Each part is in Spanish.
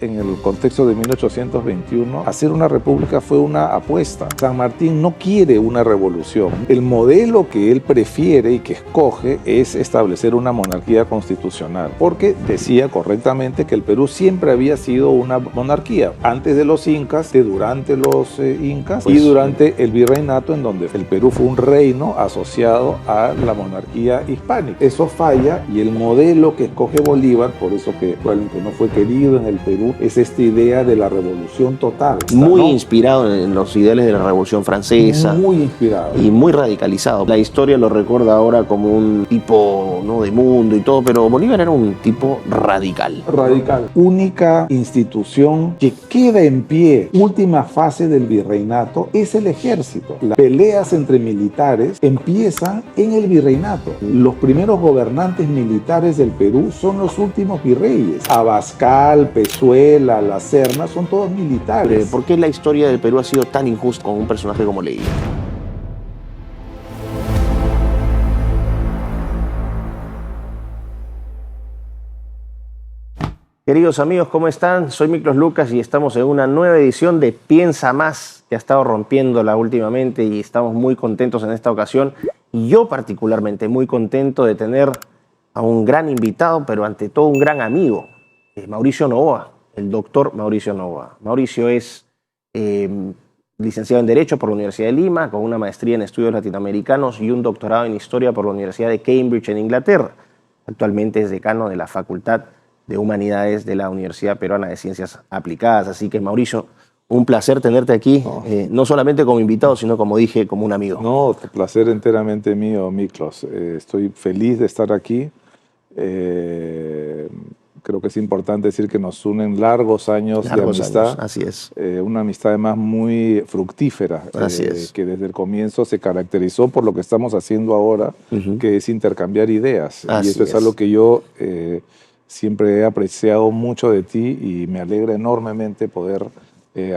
En el contexto de 1821, hacer una república fue una apuesta. San Martín no quiere una revolución. El modelo que él prefiere y que escoge es establecer una monarquía constitucional, porque decía correctamente que el Perú siempre había sido una monarquía, antes de los incas, durante los incas y durante el virreinato, en donde el Perú fue un reino asociado a la monarquía hispánica. Eso falla y el modelo que escoge Bolívar, por eso que probablemente no fue querido en el Perú, es esta idea de la revolución total. Muy inspirado en los ideales de la Revolución Francesa. Muy inspirado. Y muy radicalizado. La historia lo recuerda ahora como un tipo, ¿no?, de mundo y todo, pero Bolívar era un tipo radical. Radical. Única institución que queda en pie, última fase del virreinato, es el ejército. Las peleas entre militares empiezan en el virreinato. Los primeros gobernantes militares del Perú son los últimos virreyes. Abascal, Pezuela, La Serna, son todos militares. ¿Por qué la historia del Perú ha sido tan injusta con un personaje como Leguía? Queridos amigos, ¿cómo están? Soy Miklos Lucas y estamos en una nueva edición de Piensa Más, que ha estado rompiéndola últimamente y estamos muy contentos en esta ocasión. Y yo particularmente muy contento de tener a un gran invitado, pero ante todo un gran amigo, Mauricio Novoa, el doctor Mauricio Novoa. Mauricio es licenciado en Derecho por la Universidad de Lima, con una maestría en Estudios Latinoamericanos y un doctorado en Historia por la Universidad de Cambridge en Inglaterra. Actualmente es decano de la Facultad de Humanidades de la Universidad Peruana de Ciencias Aplicadas. Así que, Mauricio, un placer tenerte aquí, no solamente como invitado, sino, como dije, como un amigo. No, placer enteramente mío, Miklos. Estoy feliz de estar aquí. Creo que es importante decir que nos unen largos años de amistad. Así es. Una amistad además muy fructífera, Así es. que desde el comienzo se caracterizó por lo que estamos haciendo ahora, que es intercambiar ideas. Y esto es algo que yo siempre he apreciado mucho de ti y me alegra enormemente poder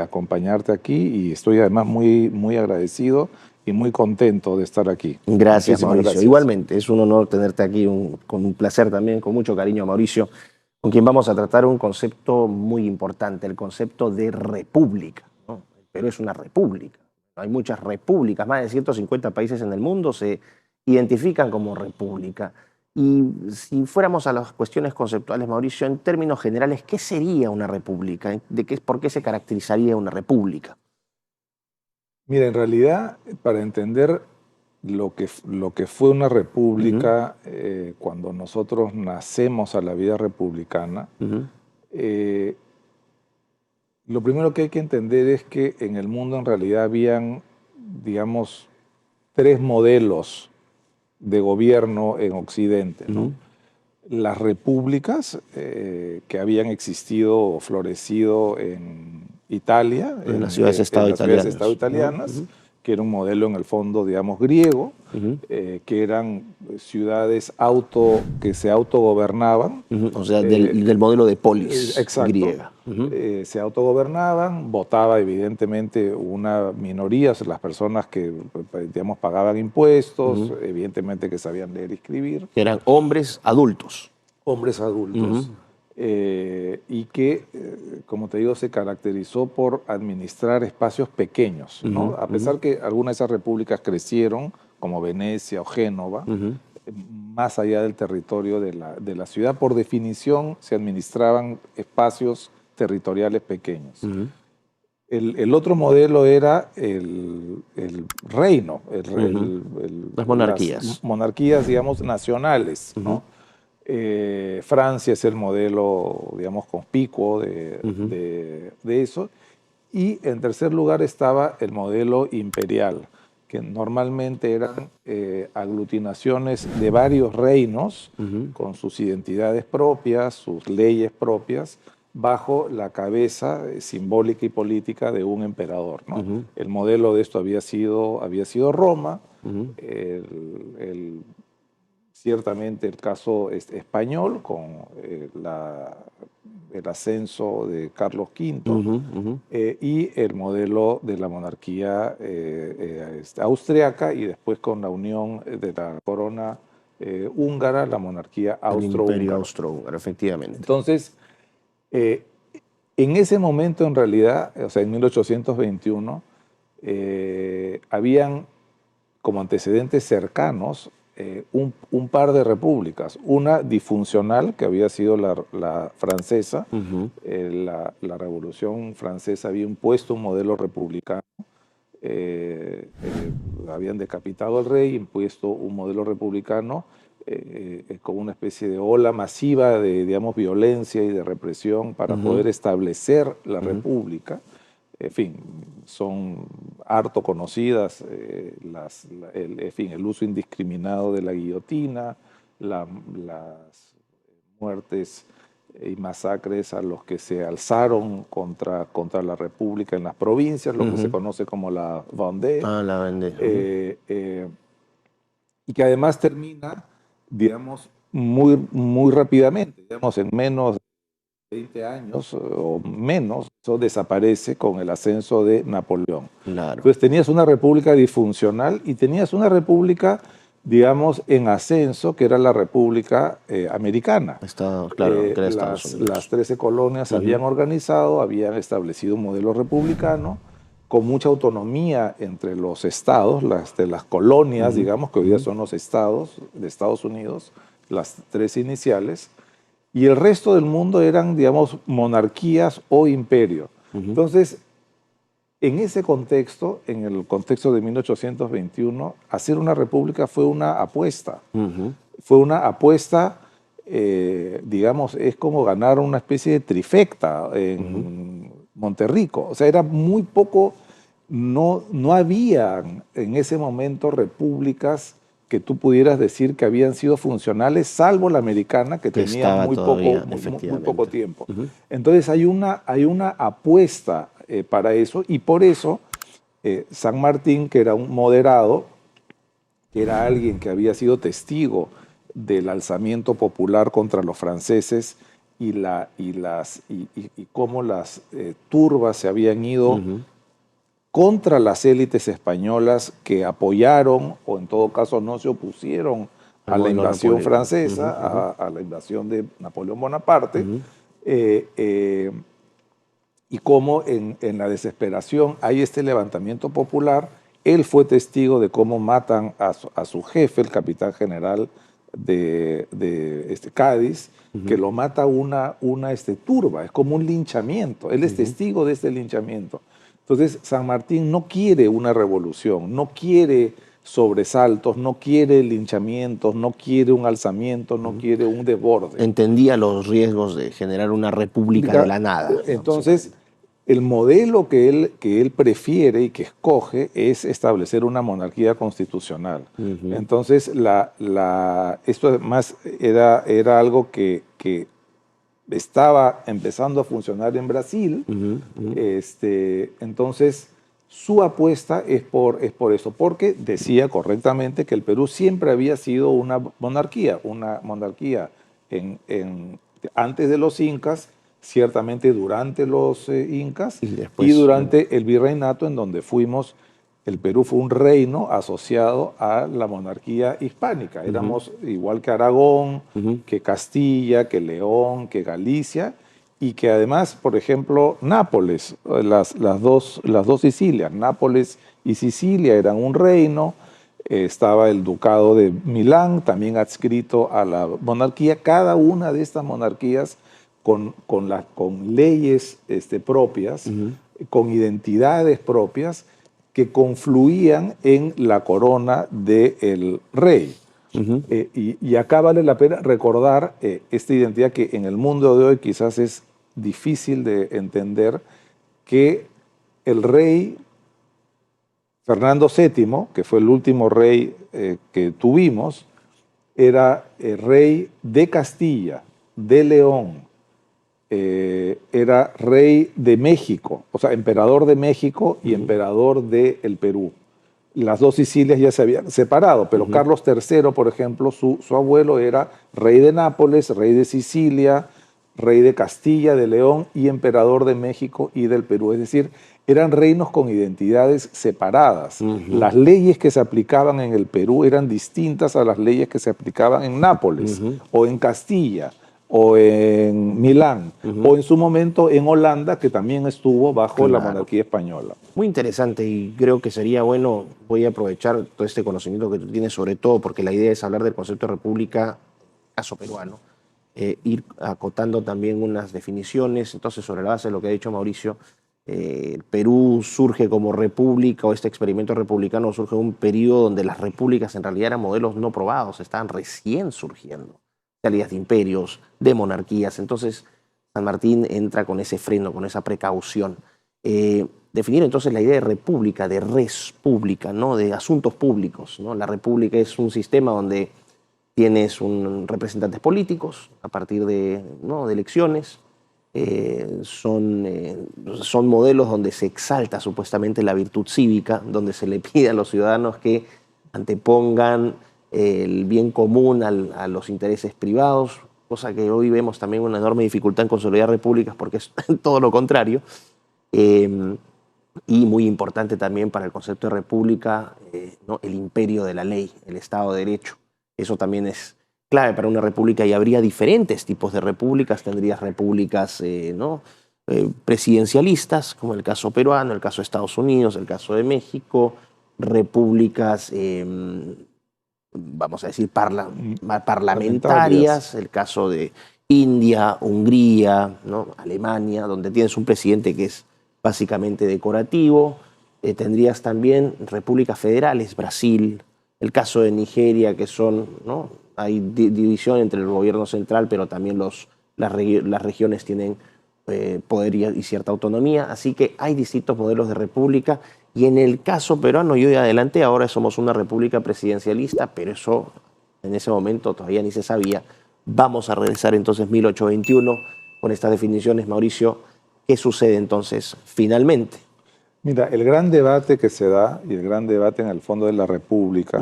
acompañarte aquí, y estoy además muy agradecido y muy contento de estar aquí. Gracias, Mauricio. Gracias. Igualmente, es un honor tenerte aquí, con un placer también, con mucho cariño, Mauricio, con quien vamos a tratar un concepto muy importante, el concepto de república, ¿no? El Perú es una república. Hay muchas repúblicas, más de 150 países en el mundo se identifican como república. Y si fuéramos a las cuestiones conceptuales, Mauricio, en términos generales, ¿qué sería una república? ¿Por qué se caracterizaría una república? Mira, en realidad, para entender lo que fue una república, cuando nosotros nacemos a la vida republicana, lo primero que hay que entender es que en el mundo en realidad habían, digamos, tres modelos de gobierno en Occidente, ¿no? Las repúblicas que habían existido o florecido en Italia, en las ciudades-estado italianas, que era un modelo en el fondo, digamos, griego, que eran ciudades que se autogobernaban. O sea, del modelo de polis griega. Se autogobernaban, votaba evidentemente una minoría, las personas que, digamos, pagaban impuestos, evidentemente que sabían leer y escribir. Eran hombres adultos. Hombres adultos. Y que, como te digo, se caracterizó por administrar espacios pequeños, ¿no? A pesar que algunas de esas repúblicas crecieron, como Venecia o Génova, más allá del territorio de la ciudad, por definición se administraban espacios territoriales pequeños. El otro modelo era el reino, las monarquías. Las monarquías, digamos, nacionales, ¿no? Francia es el modelo, digamos, conspicuo de eso. Y en tercer lugar estaba el modelo imperial, que normalmente eran aglutinaciones de varios reinos con sus identidades propias, sus leyes propias, bajo la cabeza simbólica y política de un emperador, ¿no? El modelo de esto había sido Roma. Ciertamente el caso español, con el ascenso de Carlos V, y el modelo de la monarquía austriaca, y después con la unión de la corona húngara, la monarquía austrohúngara. El Imperio Austrohúngaro, efectivamente. Entonces, En ese momento, en realidad, o sea, en 1821, habían como antecedentes cercanos un par de repúblicas. Una disfuncional, que había sido la francesa. La Revolución Francesa había impuesto un modelo republicano. Habían decapitado al rey, impuesto un modelo republicano con una especie de ola masiva de, digamos, violencia y de represión para poder establecer la república. En fin, son harto conocidas en fin, el uso indiscriminado de la guillotina, las muertes y masacres a los que se alzaron contra la República en las provincias, lo que se conoce como la Vendée. La Vendée. Y que además termina, digamos, muy rápidamente, digamos, en menos de 20 años o menos, eso desaparece con el ascenso de Napoleón. Claro. Entonces tenías una república disfuncional y tenías una república, digamos, en ascenso, que era la República Americana. Claro, que era Estados Unidos. Las 13 colonias se habían organizado, habían establecido un modelo republicano con mucha autonomía entre los estados, las colonias, digamos, que hoy día son los estados de Estados Unidos, las 3 iniciales, y el resto del mundo eran, digamos, monarquías o imperios. Entonces, en ese contexto, en el contexto de 1821, hacer una república fue una apuesta. Fue una apuesta, digamos, es como ganar una especie de trifecta en Monterrico. O sea, era muy poco, no había en ese momento repúblicas que tú pudieras decir que habían sido funcionales, salvo la americana, que tenía muy poco tiempo. Entonces hay una apuesta para eso, y por eso San Martín, que era un moderado, que era alguien que había sido testigo del alzamiento popular contra los franceses y cómo las turbas se habían ido contra las élites españolas que apoyaron, o en todo caso no se opusieron a la invasión francesa, a la invasión de Napoleón Bonaparte, y cómo en la desesperación hay este levantamiento popular. Él fue testigo de cómo matan a su jefe, el capitán general de Cádiz, que lo mata una turba, es como un linchamiento. Él es testigo de este linchamiento. Entonces, San Martín no quiere una revolución, no quiere sobresaltos, no quiere linchamientos, no quiere un alzamiento, no quiere un desborde. Entendía los riesgos de generar una república de la nada. Entonces, el modelo que él prefiere y que escoge es establecer una monarquía constitucional. Entonces, esto además era algo que estaba empezando a funcionar en Brasil. Entonces, su apuesta es por eso, porque decía correctamente que el Perú siempre había sido una monarquía antes de los incas, ciertamente durante los incas y durante el virreinato, en donde el Perú fue un reino asociado a la monarquía hispánica. Éramos igual que Aragón, que Castilla, que León, que Galicia, y que además, por ejemplo, Nápoles, las dos Sicilias, Nápoles y Sicilia eran un reino. Estaba el ducado de Milán, también adscrito a la monarquía. Cada una de estas monarquías con leyes propias, con identidades propias, que confluían en la corona del rey. Y acá vale la pena recordar esta identidad que en el mundo de hoy quizás es difícil de entender, que el rey Fernando VII, que fue el último rey que tuvimos, era rey de Castilla, de León, era rey de México, o sea, emperador de México y emperador del Perú. Las dos Sicilias ya se habían separado, pero Carlos III, por ejemplo, su abuelo era rey de Nápoles, rey de Sicilia, rey de Castilla, de León y emperador de México y del Perú. Es decir, eran reinos con identidades separadas. Las leyes que se aplicaban en el Perú eran distintas a las leyes que se aplicaban en Nápoles o en Castilla o en Milán, o en su momento en Holanda, que también estuvo bajo la monarquía española. Muy interesante, y creo que sería bueno, voy a aprovechar todo este conocimiento que tú tienes, sobre todo porque la idea es hablar del concepto de república, caso peruano, ir acotando también unas definiciones. Entonces, sobre la base de lo que ha dicho Mauricio, el Perú surge como república, o este experimento republicano surge en un periodo donde las repúblicas en realidad eran modelos no probados, estaban recién surgiendo, salidas de imperios, de monarquías. Entonces, San Martín entra con ese freno, con esa precaución. Definir entonces la idea de república, de res pública, ¿no? De asuntos públicos, ¿no? La república es un sistema donde tienes representantes políticos a partir de, ¿no?, de elecciones. Son modelos donde se exalta supuestamente la virtud cívica, donde se le pide a los ciudadanos que antepongan el bien común a los intereses privados, cosa que hoy vemos también una enorme dificultad en consolidar repúblicas porque es todo lo contrario. Y muy importante también para el concepto de república, ¿no?, el imperio de la ley, el Estado de Derecho. Eso también es clave para una república, y habría diferentes tipos de repúblicas. Tendrías repúblicas presidencialistas, como el caso peruano, el caso de Estados Unidos, el caso de México, repúblicas, vamos a decir, parlamentarias, el caso de India, Hungría, ¿no?, Alemania, donde tienes un presidente que es básicamente decorativo. Tendrías también repúblicas federales, Brasil, el caso de Nigeria, que son, ¿no?, hay división entre el gobierno central, pero también las regiones tienen poder y cierta autonomía. Así que hay distintos modelos de república. Y en el caso peruano, yo ya adelanté, ahora somos una república presidencialista, pero eso en ese momento todavía ni se sabía. Vamos a regresar entonces 1821 con estas definiciones, Mauricio. ¿Qué sucede entonces finalmente? Mira, el gran debate que se da, y el gran debate en el fondo de la república,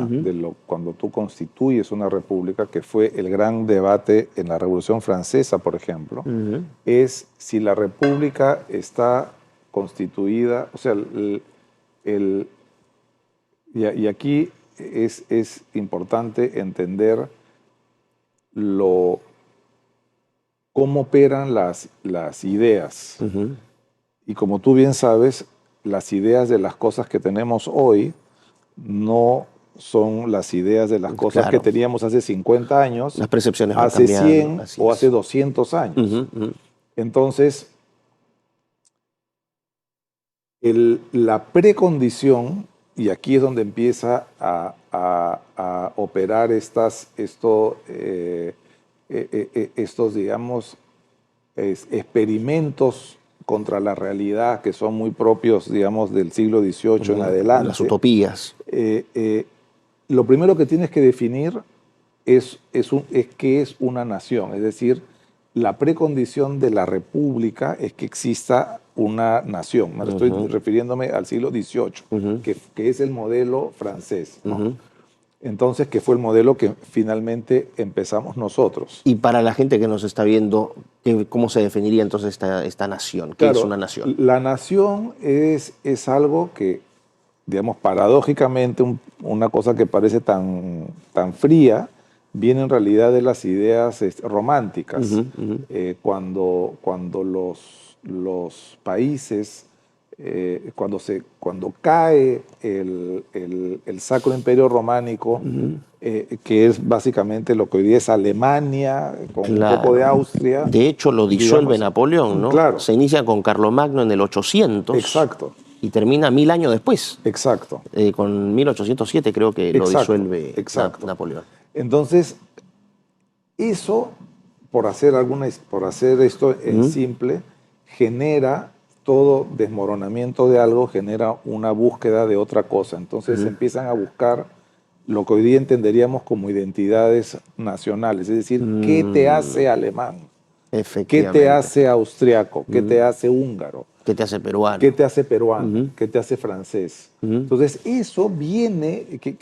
cuando tú constituyes una república, que fue el gran debate en la Revolución Francesa, por ejemplo, es si la república está constituida, o sea, y aquí es importante entender cómo operan las ideas. Y como tú bien sabes, las ideas de las cosas que tenemos hoy no son las ideas de las cosas que teníamos hace 50 años, las percepciones hace 100 o hace 200 años. Entonces, la precondición, y aquí es donde empieza a operar estos, digamos, experimentos contra la realidad, que son muy propios, digamos, del siglo XVIII en adelante. Las utopías. Lo primero que tienes que definir es qué es una nación. Es decir, la precondición de la república es que exista una nación. Me estoy refiriéndome al siglo XVIII, que es el modelo francés, ¿no? Entonces, que fue el modelo que finalmente empezamos nosotros. Y para la gente que nos está viendo, ¿cómo se definiría entonces esta nación? ¿Qué es una nación? La nación es algo que, digamos, paradójicamente, una cosa que parece tan fría, viene en realidad de las ideas románticas. Cuando los países, cuando cae el Sacro Imperio Románico, que es básicamente lo que hoy día es Alemania, con un poco de Austria. De hecho, lo disuelve Napoleón, ¿no? Claro. Se inicia con Carlomagno en el 800. Exacto. Y termina 1000 años después. Exacto. Con 1807 creo que lo disuelve Napoleón. Entonces, eso, por hacer esto en simple, genera todo desmoronamiento de algo, genera una búsqueda de otra cosa. Entonces empiezan a buscar lo que hoy día entenderíamos como identidades nacionales. Es decir, ¿qué te hace alemán? ¿Qué te hace austriaco? ¿Qué te hace húngaro? ¿Qué te hace peruano? ¿Qué te hace peruano? ¿Qué te hace francés? Entonces, eso viene, que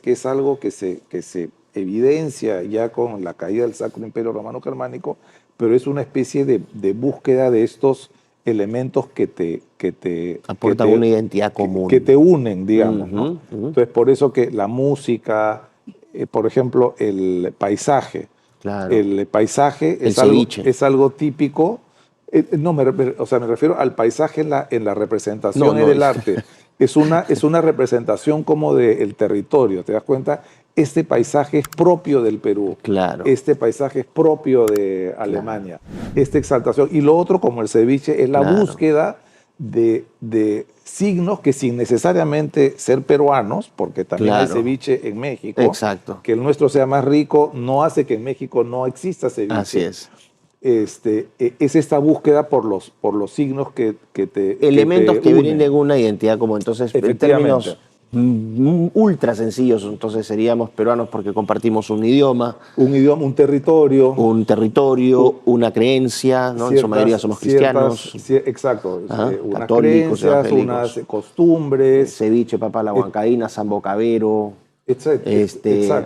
es algo que se evidencia ya con la caída del Sacro Imperio Romano Germánico, pero es una especie de búsqueda de estos elementos que te aportan una identidad común. Que te unen, digamos, ¿no? Entonces, por eso que la música, por ejemplo, el paisaje. Claro. El paisaje El ceviche. es algo típico. No, o sea, me refiero al paisaje en la representación No. del arte. Es una representación como del territorio, ¿te das cuenta? Este paisaje es propio del Perú. Claro. Este paisaje es propio de Alemania. Esta exaltación. Y lo otro, como el ceviche, es la búsqueda de signos que sin necesariamente ser peruanos, porque también hay ceviche en México. Exacto. Que el nuestro sea más rico no hace que en México no exista ceviche. Así es. Es esta búsqueda por los signos que te elementos que unen. brinden una identidad como entonces en términos ultra sencillos, entonces seríamos peruanos porque compartimos un idioma, un territorio, una creencia, ¿no? En su mayoría somos cristianos. Exacto, unas católicos, creencias, unas costumbres. Ceviche, papa la huancaína, sambocavero, Exacto.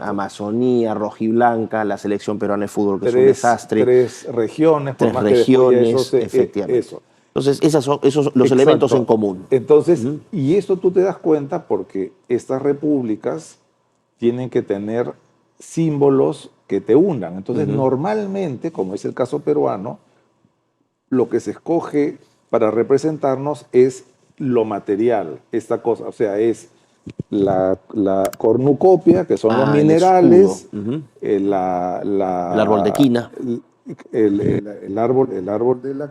Amazonía, rojiblanca, la selección peruana de fútbol que es un desastre. Tres regiones, por más regiones, que efectivamente. Eso. Entonces, esos son los elementos en común. Entonces, y esto tú te das cuenta porque estas repúblicas tienen que tener símbolos que te unan. Entonces, normalmente, como es el caso peruano, lo que se escoge para representarnos es lo material, esta cosa, o sea, es la cornucopia, que son los minerales, el árbol de quina. El árbol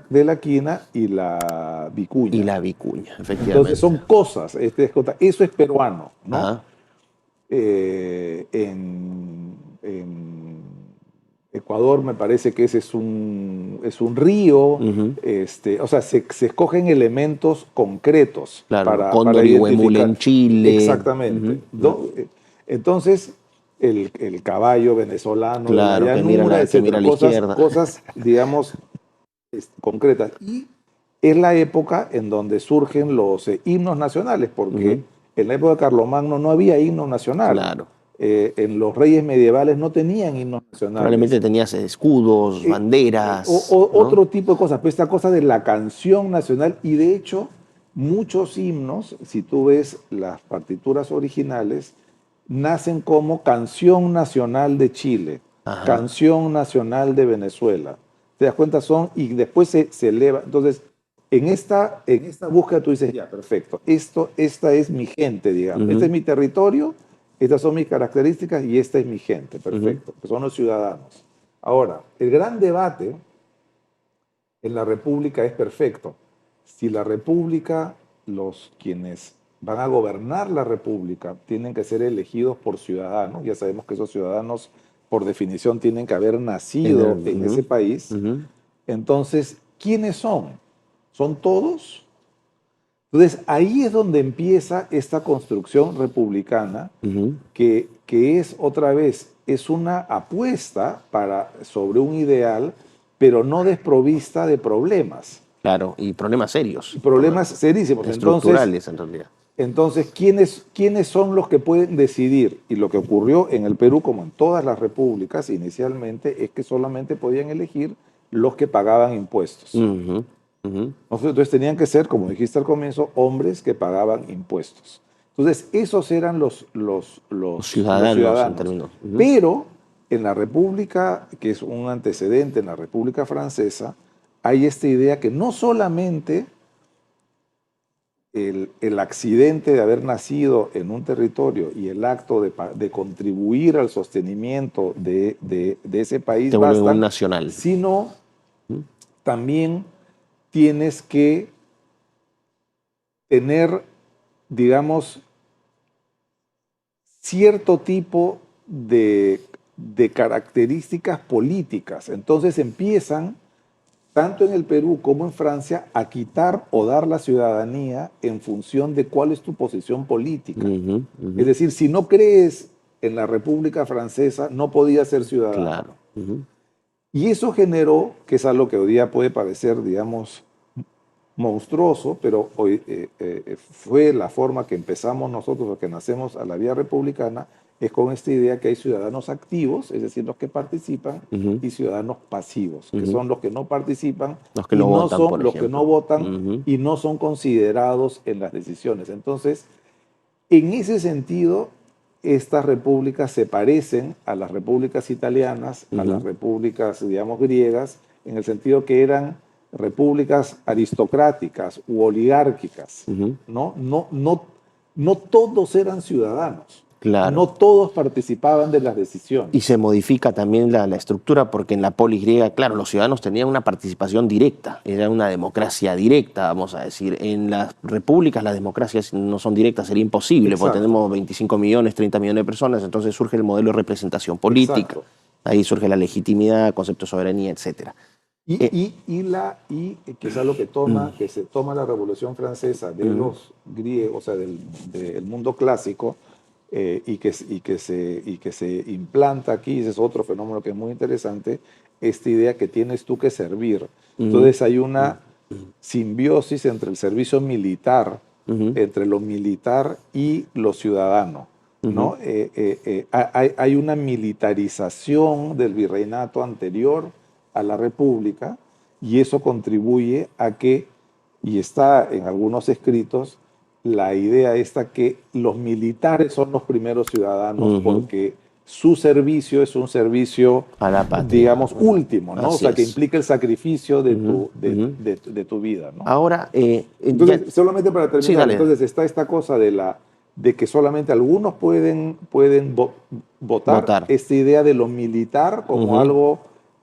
de la quina y la vicuña. Y la vicuña, efectivamente. Entonces son cosas, eso es peruano, ¿no? En Ecuador me parece que ese es un río, o sea, se escogen elementos concretos para identificar. En Chile. Exactamente. Entonces, el caballo venezolano, claro, la llanura, que mira a la izquierda. Cosas, digamos, concretas. Y es la época en donde surgen los himnos nacionales, porque en la época de Carlomagno no había himno nacional. Claro. En los reyes medievales no tenían himnos nacionales. Probablemente tenías escudos, banderas. ¿no? Otro tipo de cosas, pero esta cosa de la canción nacional, y de hecho muchos himnos, si tú ves las partituras originales, nacen como Canción Nacional de Chile, Canción Nacional de Venezuela. ¿Te das cuenta? Y después se eleva. Entonces, en esta búsqueda tú dices, ya, perfecto, esta es mi gente, digamos, este es mi territorio, estas son mis características y esta es mi gente, perfecto, que son los ciudadanos. Ahora, el gran debate en la República es perfecto. Si la República, quienes van a gobernar la República tienen que ser elegidos por ciudadanos, ya sabemos que esos ciudadanos por definición tienen que haber nacido en ese país, entonces, ¿quiénes son? ¿Son todos? Entonces, ahí es donde empieza esta construcción republicana que es, otra vez, es una apuesta sobre un ideal, pero no desprovista de problemas. Claro, y problemas serios. Problemas serísimos. Estructurales, en realidad. Entonces, ¿quiénes son los que pueden decidir? Y lo que ocurrió en el Perú, como en todas las repúblicas inicialmente, es que solamente podían elegir los que pagaban impuestos. Entonces tenían que ser, como dijiste al comienzo, hombres que pagaban impuestos. Entonces esos eran los ciudadanos. En términos. Pero en la República, que es un antecedente en la República Francesa, hay esta idea que no solamente el accidente de haber nacido en un territorio y el acto de contribuir al sostenimiento de ese país te vuelve un nacional, sino también tienes que tener, digamos, cierto tipo de características políticas. Entonces empiezan, tanto en el Perú como en Francia, a quitar o dar la ciudadanía en función de cuál es tu posición política. Es decir, si no crees en la República Francesa, no podías ser ciudadano. Claro. Y eso generó, que es algo que hoy día puede parecer, digamos, monstruoso, pero hoy fue la forma que empezamos nosotros, o que nacemos a la vía republicana, es con esta idea que hay ciudadanos activos, es decir, los que participan, y ciudadanos pasivos, que son los que no participan, los que no votan, son los que no votan y no son considerados en las decisiones. Entonces, en ese sentido, estas repúblicas se parecen a las repúblicas italianas, a las repúblicas, digamos, griegas, en el sentido que eran repúblicas aristocráticas u oligárquicas, ¿no? No todos eran ciudadanos, Claro. no todos participaban de las decisiones. Y se modifica también la estructura porque en la polis griega, claro, los ciudadanos tenían una participación directa, era una democracia directa, vamos a decir. En las repúblicas las democracias no son directas, sería imposible, Exacto. porque tenemos 25 millones, 30 millones de personas, entonces surge el modelo de representación política, Exacto. ahí surge la legitimidad, concepto de soberanía, etc. Y que es algo que se toma la Revolución Francesa de los griegos, o sea, del mundo clásico, y que se implanta aquí, ese es otro fenómeno que es muy interesante, esta idea que tienes tú que servir. Entonces hay una simbiosis entre el servicio militar, entre lo militar y lo ciudadano, ¿no? Hay una militarización del virreinato anterior a la República, y eso contribuye a que, y está en algunos escritos, la idea esta que los militares son los primeros ciudadanos porque su servicio es un servicio, a la patria, digamos, último, ¿no? Así o sea, que es. implica el sacrificio de tu vida, ¿no? Ahora, entonces, solamente para terminar, Sí, dale. entonces está esta cosa de que solamente algunos pueden votar, esta idea de lo militar como algo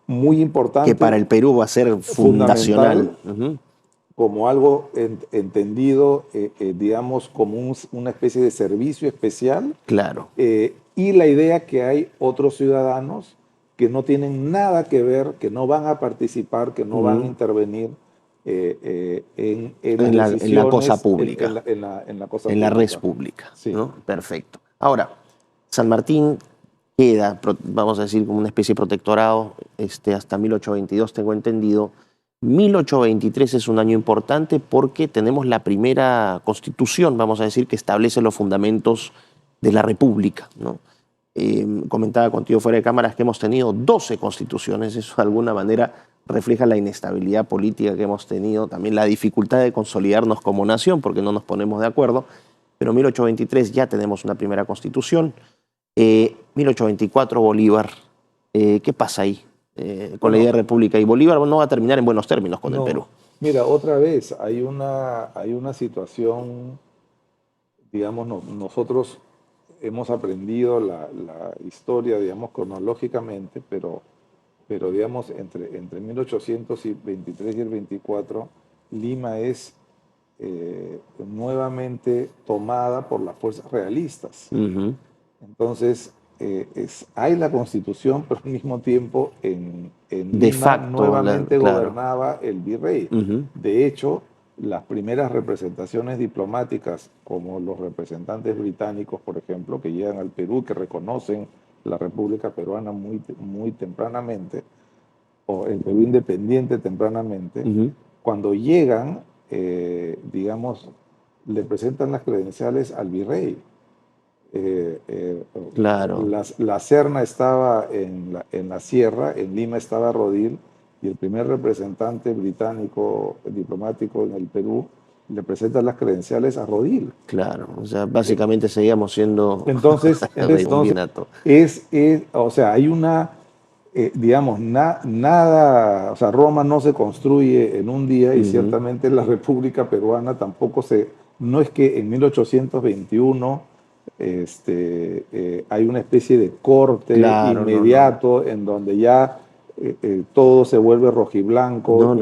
muy importante. Que para el Perú va a ser fundacional. Como algo entendido, digamos, como una especie de servicio especial. Claro. Y la idea que hay otros ciudadanos que no tienen nada que ver, que no van a participar, que no van a intervenir en la cosa pública. En la res pública. Sí. ¿No? Perfecto. Ahora, San Martín queda, vamos a decir, como una especie de protectorado hasta 1822, tengo entendido. 1823 es un año importante porque tenemos la primera constitución, vamos a decir, que establece los fundamentos de la República, ¿no? Comentaba contigo fuera de cámaras que hemos tenido 12 constituciones, eso de alguna manera refleja la inestabilidad política que hemos tenido, también la dificultad de consolidarnos como nación porque no nos ponemos de acuerdo, pero en 1823 ya tenemos una primera constitución. 1824 Bolívar, ¿qué pasa ahí? Con la idea de república, y Bolívar no va a terminar en buenos términos con el Perú. Mira, otra vez, hay una situación, digamos, nosotros hemos aprendido la historia, digamos, cronológicamente, pero digamos, entre 1823 y el 24, Lima es nuevamente tomada por las fuerzas realistas. Entonces, hay la Constitución, pero al mismo tiempo en de Lima facto, nuevamente claro, gobernaba el virrey. De hecho, las primeras representaciones diplomáticas, como los representantes británicos, por ejemplo, que llegan al Perú, que reconocen la República Peruana muy tempranamente, o el Perú independiente tempranamente, cuando llegan, digamos, le presentan las credenciales al virrey. Claro. La Serna estaba en la sierra, en Lima estaba Rodil, y el primer representante británico diplomático en el Perú le presenta las credenciales a Rodil. Claro, o sea, básicamente seguíamos siendo entonces o sea, hay una, digamos, nada, o sea, Roma no se construye en un día, y ciertamente la República Peruana tampoco no es que en 1821 hay una especie de corte inmediato en donde ya todo se vuelve rojiblanco,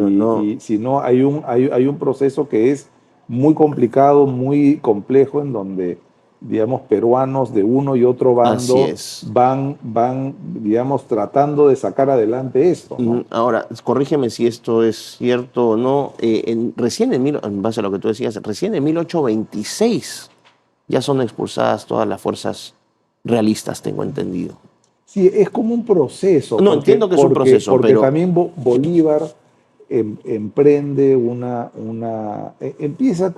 sino hay un proceso que es muy complicado, muy complejo, en donde, digamos, peruanos de uno y otro bando van, digamos, tratando de sacar adelante esto, ¿no? Ahora, corrígeme si esto es cierto o no. En base a lo que tú decías, recién en 1826 ya son expulsadas todas las fuerzas realistas, tengo entendido. Sí, es como un proceso. No, entiendo que es un proceso, porque pero también Bolívar emprende empieza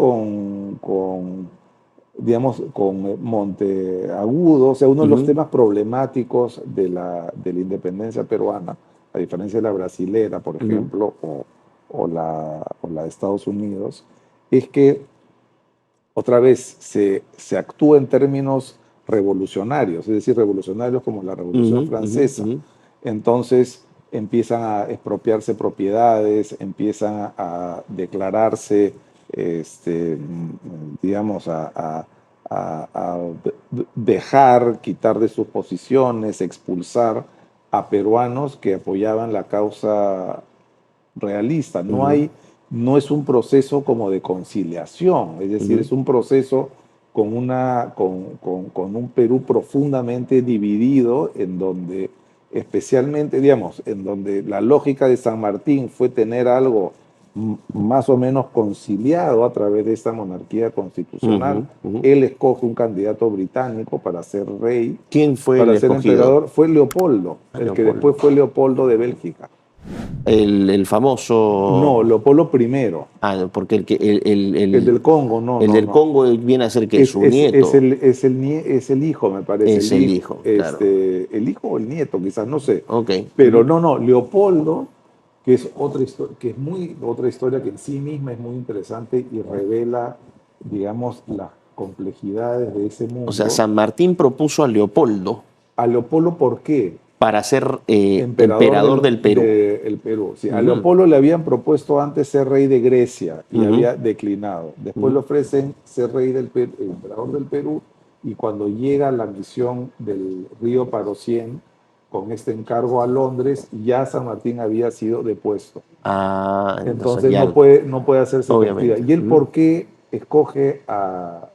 digamos, con Monteagudo, o sea, uno de los temas problemáticos de la independencia peruana, a diferencia de la brasilera, por ejemplo, o la de Estados Unidos, es que otra vez se actúa en términos revolucionarios, es decir, revolucionarios como la Revolución Francesa. Entonces empiezan a expropiarse propiedades, empiezan a declararse, digamos, a dejar, quitar de sus posiciones, expulsar a peruanos que apoyaban la causa realista. No es un proceso como de conciliación, es decir, es un proceso con un Perú profundamente dividido, en donde especialmente, digamos, en donde la lógica de San Martín fue tener algo más o menos conciliado a través de esta monarquía constitucional. Él escoge un candidato británico para ser rey. ¿Quién fue para el ser escogido? Emperador. Fue Leopoldo, el Leopoldo. que después fue Leopoldo de Bélgica. El famoso... No, Leopoldo I. Ah, porque El del Congo, no. El del Congo viene a ser que su nieto. Es el hijo, me parece. Es el hijo, claro. El hijo o el nieto, quizás, no sé. Okay. Pero no, Leopoldo, que es otra historia, otra historia que en sí misma es muy interesante y revela, digamos, las complejidades de ese mundo. O sea, San Martín propuso a Leopoldo. ¿A Leopoldo por qué? Para ser emperador del Perú. El Perú, sí. A Leopoldo le habían propuesto antes ser rey de Grecia y había declinado. Después le ofrecen ser rey del Perú, emperador del Perú, y cuando llega la misión del río Parocién con este encargo a Londres, ya San Martín había sido depuesto. Entonces no puede hacerse efectiva. ¿Y él por qué escoge a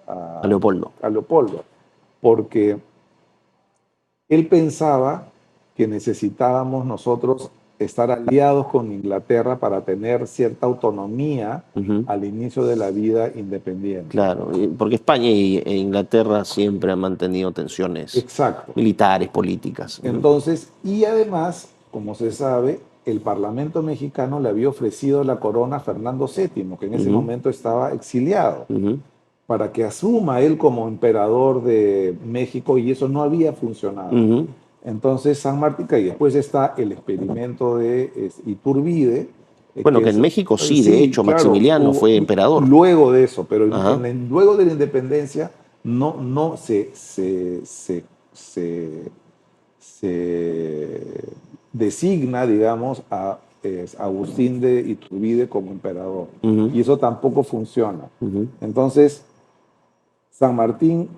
Leopoldo? A Leopoldo. Porque él pensaba que necesitábamos nosotros estar aliados con Inglaterra para tener cierta autonomía al inicio de la vida independiente. Claro, porque España e Inglaterra siempre han mantenido tensiones militares, políticas. Entonces, y además, como se sabe, el Parlamento mexicano le había ofrecido la corona a Fernando VII, que en ese momento estaba exiliado, para que asuma él como emperador de México, y eso no había funcionado. Entonces San Martín, y después está el experimento de Iturbide. Bueno, que en México sí, de hecho, claro, Maximiliano fue emperador. Luego de eso, pero luego de la independencia no se designa, digamos, a Agustín de Iturbide como emperador. Y eso tampoco funciona. Entonces, San Martín,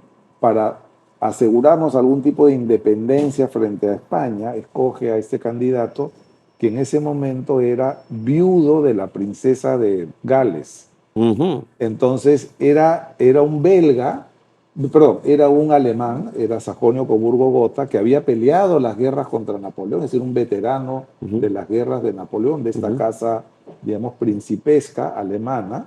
para asegurarnos algún tipo de independencia frente a España, escoge a este candidato que en ese momento era viudo de la princesa de Gales. Entonces era un belga, perdón, era un alemán, era Sajonio Coburgo-Gotha, que había peleado las guerras contra Napoleón, es decir, un veterano de las guerras de Napoleón, de esta casa, digamos, principesca alemana.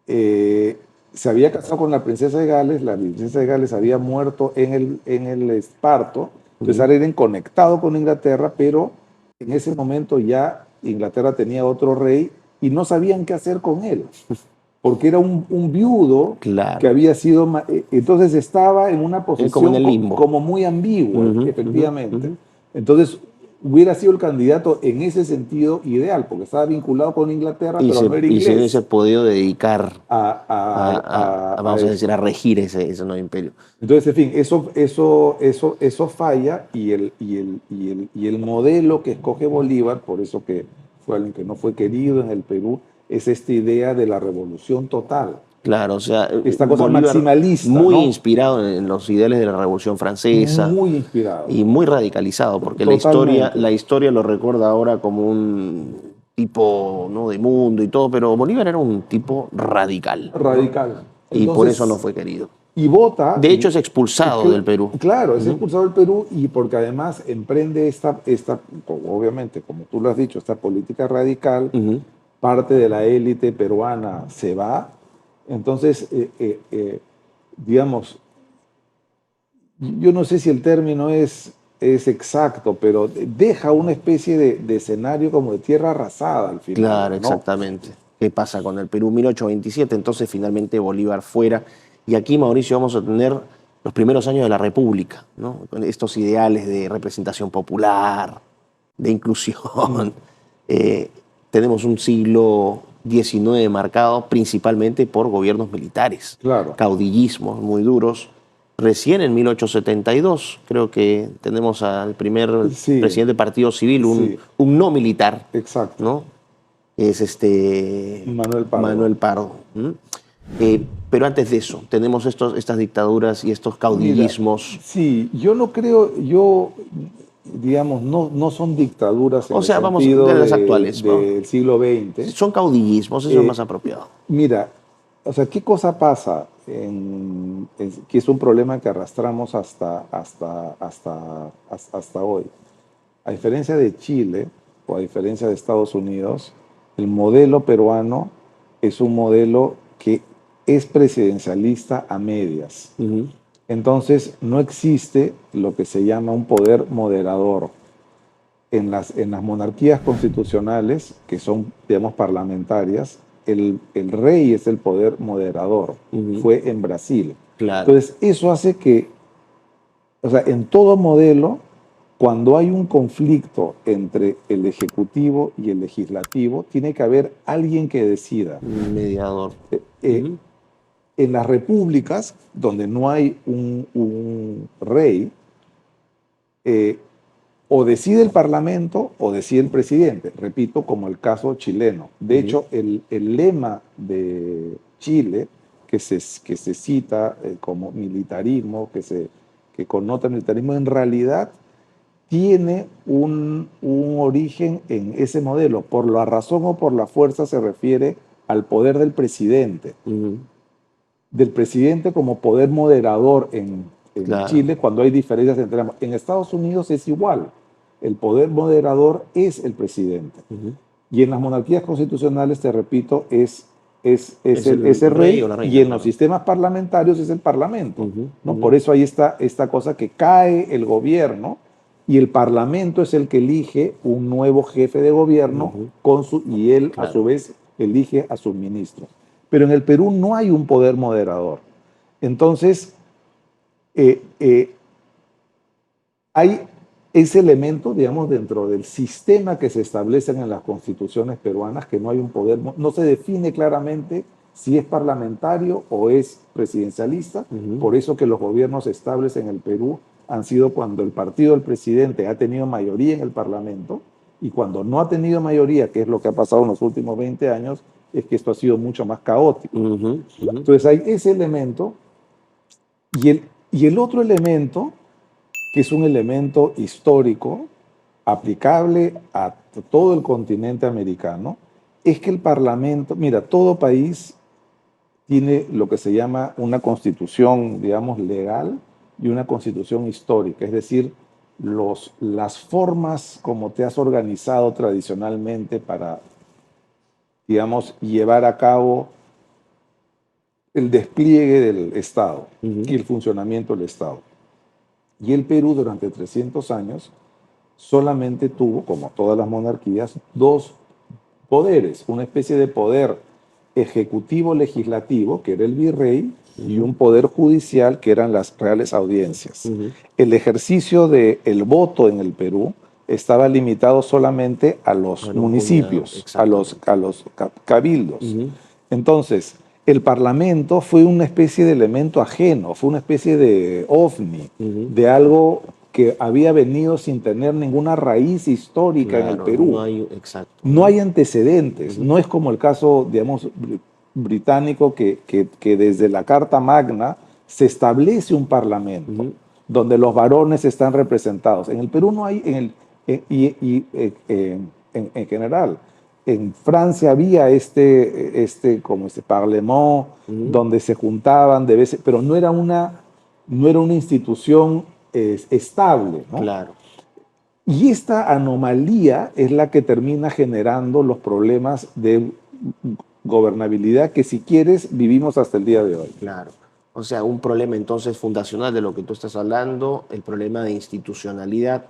Se había casado con la princesa de Gales, la princesa de Gales había muerto en el parto, entonces ahora eran conectados con Inglaterra, pero en ese momento ya Inglaterra tenía otro rey y no sabían qué hacer con él, porque era un viudo que había sido... Entonces estaba en una posición como, en el limbo, como muy ambigua, efectivamente. Entonces hubiera sido el candidato en ese sentido ideal, porque estaba vinculado con Inglaterra, pero no era inglés. Y se hubiese podido dedicar vamos a decir, a regir ese nuevo imperio. Entonces, en fin, eso falla, y el modelo que escoge Bolívar, por eso que fue alguien que no fue querido en el Perú, es esta idea de la revolución total. Claro, o sea, esta cosa Bolívar maximalista, muy inspirado en los ideales de la Revolución Francesa. Muy inspirado. Y muy radicalizado, porque la historia lo recuerda ahora como un tipo, ¿no?, de mundo y todo, pero Bolívar era un tipo radical. Radical. Y entonces, por eso no fue querido. Y vota. De hecho, es expulsado del Perú. Claro, es expulsado del Perú, y porque además emprende esta, obviamente, como tú lo has dicho, esta política radical. Parte de la élite peruana se va. Entonces, digamos, yo no sé si el término es exacto, pero deja una especie de escenario como de tierra arrasada al final. Claro, ¿no? Exactamente. ¿Qué pasa con el Perú? 1827, entonces finalmente Bolívar fuera. Y aquí, Mauricio, vamos a tener los primeros años de la República, ¿no? Con estos ideales de representación popular, de inclusión. Tenemos un siglo XIX marcado principalmente por gobiernos militares, caudillismos muy duros, recién en 1872, creo que tenemos al primer Sí, presidente del partido civil, sí, un no militar, exacto. ¿no? Es Manuel Pardo. Manuel Pardo. Pero antes de eso, tenemos estas dictaduras y estos Mira, caudillismos. sí, yo no creo, digamos, no son dictaduras en O el sea, vamos de sentido las actuales, ¿no? del siglo XX. Son caudillismos, eso es más apropiado. Mira, o sea, ¿qué cosa pasa? Que es un problema que arrastramos hasta hoy. A diferencia de Chile o a diferencia de Estados Unidos, el modelo peruano es un modelo que es presidencialista a medias. Ujú. Entonces, no existe lo que se llama un poder moderador. En las monarquías constitucionales, que son, digamos, parlamentarias, el rey es el poder moderador. Ujú. Fue en Brasil. Claro. Entonces, eso hace que, o sea, en todo modelo, cuando hay un conflicto entre el ejecutivo y el legislativo, tiene que haber alguien que decida. Un mediador. Eh, Ujú. en las repúblicas, donde no hay un rey, eh, o decide el parlamento o decide el presidente, repito, como el caso chileno. De Ujú. hecho, el lema de Chile, que se cita como militarismo, que connota militarismo, en realidad tiene un origen en ese modelo. Por la razón o por la fuerza se refiere al poder Ujú. del presidente como poder moderador en Claro. Chile cuando hay diferencias entre ambos. En Estados Unidos es igual. El poder moderador es el presidente. Ujú. Y en las monarquías constitucionales, te repito, Es el ese rey o rey, la y reina, en los claro. sistemas parlamentarios es el parlamento. Ujú. ¿No? Ujú. Por eso ahí está esta cosa que cae el gobierno y el parlamento es el que elige un nuevo jefe de gobierno Ujú. y él a su Claro. vez elige a sus ministros. Pero en el Perú no hay un poder moderador. Entonces, eh, eh, hay ese elemento, digamos, dentro del sistema que se establecen en las constituciones peruanas, que no hay un poder, no se define claramente si es parlamentario o es presidencialista. Ujú. Por eso que los gobiernos estables en el Perú han sido cuando el partido del presidente ha tenido mayoría en el Parlamento, y cuando no ha tenido mayoría, que es lo que ha pasado en los últimos 20 años, es que esto ha sido mucho más caótico. Ujú. Ujú. Entonces hay ese elemento y el otro elemento, que es un elemento histórico aplicable a todo el continente americano, es que el Parlamento, mira, todo país tiene lo que se llama una constitución, digamos, legal y una constitución histórica, es decir, las formas como te has organizado tradicionalmente para, digamos, llevar a cabo el despliegue del Estado Ujú. y el funcionamiento del Estado. Y el Perú durante 300 años solamente tuvo, como todas las monarquías, dos poderes, una especie de poder ejecutivo legislativo, que era el virrey, y Ujú. un poder judicial, que eran las reales audiencias. Ujú. El ejercicio del voto en el Perú estaba limitado solamente a los Bueno, un puñado, municipios, exactamente. a los cabildos. Ujú. Entonces, el Parlamento fue una especie de elemento ajeno, fue una especie de ovni, Ujú. de algo que había venido sin tener ninguna raíz histórica en el Claro, no Perú. hay, exacto. No hay antecedentes, Ujú. no es como el caso, digamos, británico, que desde la Carta Magna se establece un parlamento Ujú. donde los varones están representados. En el Perú no hay, en general. En Francia había como este Parlement, Ujú. donde se juntaban de veces, pero no era una institución estable, ¿no? Claro. Y esta anomalía es la que termina generando los problemas de gobernabilidad que, si quieres, vivimos hasta el día de hoy. Claro. O sea, un problema entonces fundacional de lo que tú estás hablando, el problema de institucionalidad,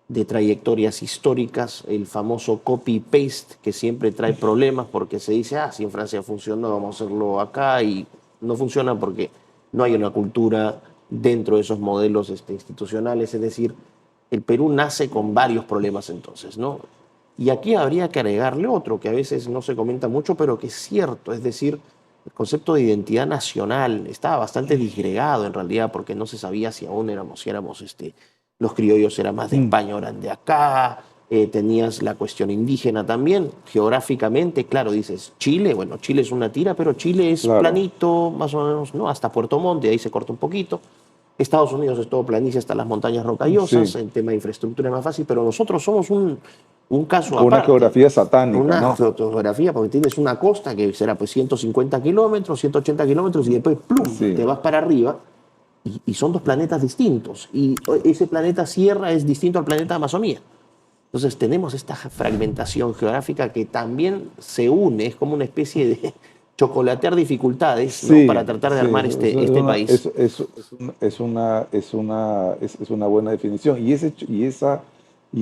de trayectorias históricas, el famoso copy-paste que siempre trae problemas porque se dice, si en Francia funcionó, vamos a hacerlo acá, y no funciona porque no hay una cultura dentro de esos modelos institucionales. Es decir, el Perú nace con varios problemas entonces, ¿no? Y aquí habría que agregarle otro que a veces no se comenta mucho, pero que es cierto, es decir, el concepto de identidad nacional estaba bastante disgregado en realidad, porque no se sabía si aún éramos, si éramos los criollos eran más de España o eran de acá. Tenías la cuestión indígena también, geográficamente, claro, dices Chile, bueno, Chile es una tira, pero Chile es Claro. planito, más o menos, ¿no? Hasta Puerto Montt, de ahí se corta un poquito. Estados Unidos es todo planicie hasta las montañas rocallosas, Sí, el tema de infraestructura es más fácil, pero nosotros somos un caso con una aparte. geografía satánica, Una ¿no? fotografía, porque tienes una costa que será pues 150 kilómetros, 180 kilómetros y después ¡plum! Sí, Te vas para arriba y son dos planetas distintos. Y ese planeta Sierra es distinto al planeta Amazonía. Entonces tenemos esta fragmentación geográfica que también se une, es como una especie de chocolatear dificultades, ¿no? sí, Para tratar de sí, armar este país. es una buena definición. Y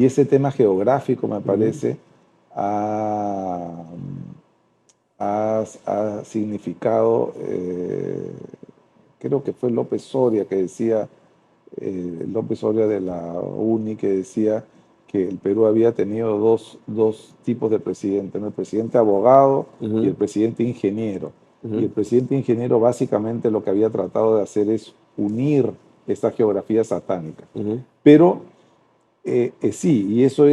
ese tema geográfico, me Ujú, parece, ha, ha significado, creo que fue López Soria que decía, López Soria de la UNI, que decía que el Perú había tenido dos tipos de presidente, ¿no? El presidente abogado y el ujú, presidente ingeniero. Y ujú, el presidente ingeniero básicamente lo que había tratado de hacer es unir esta geografía satánica. ujú. Pero sí, y eso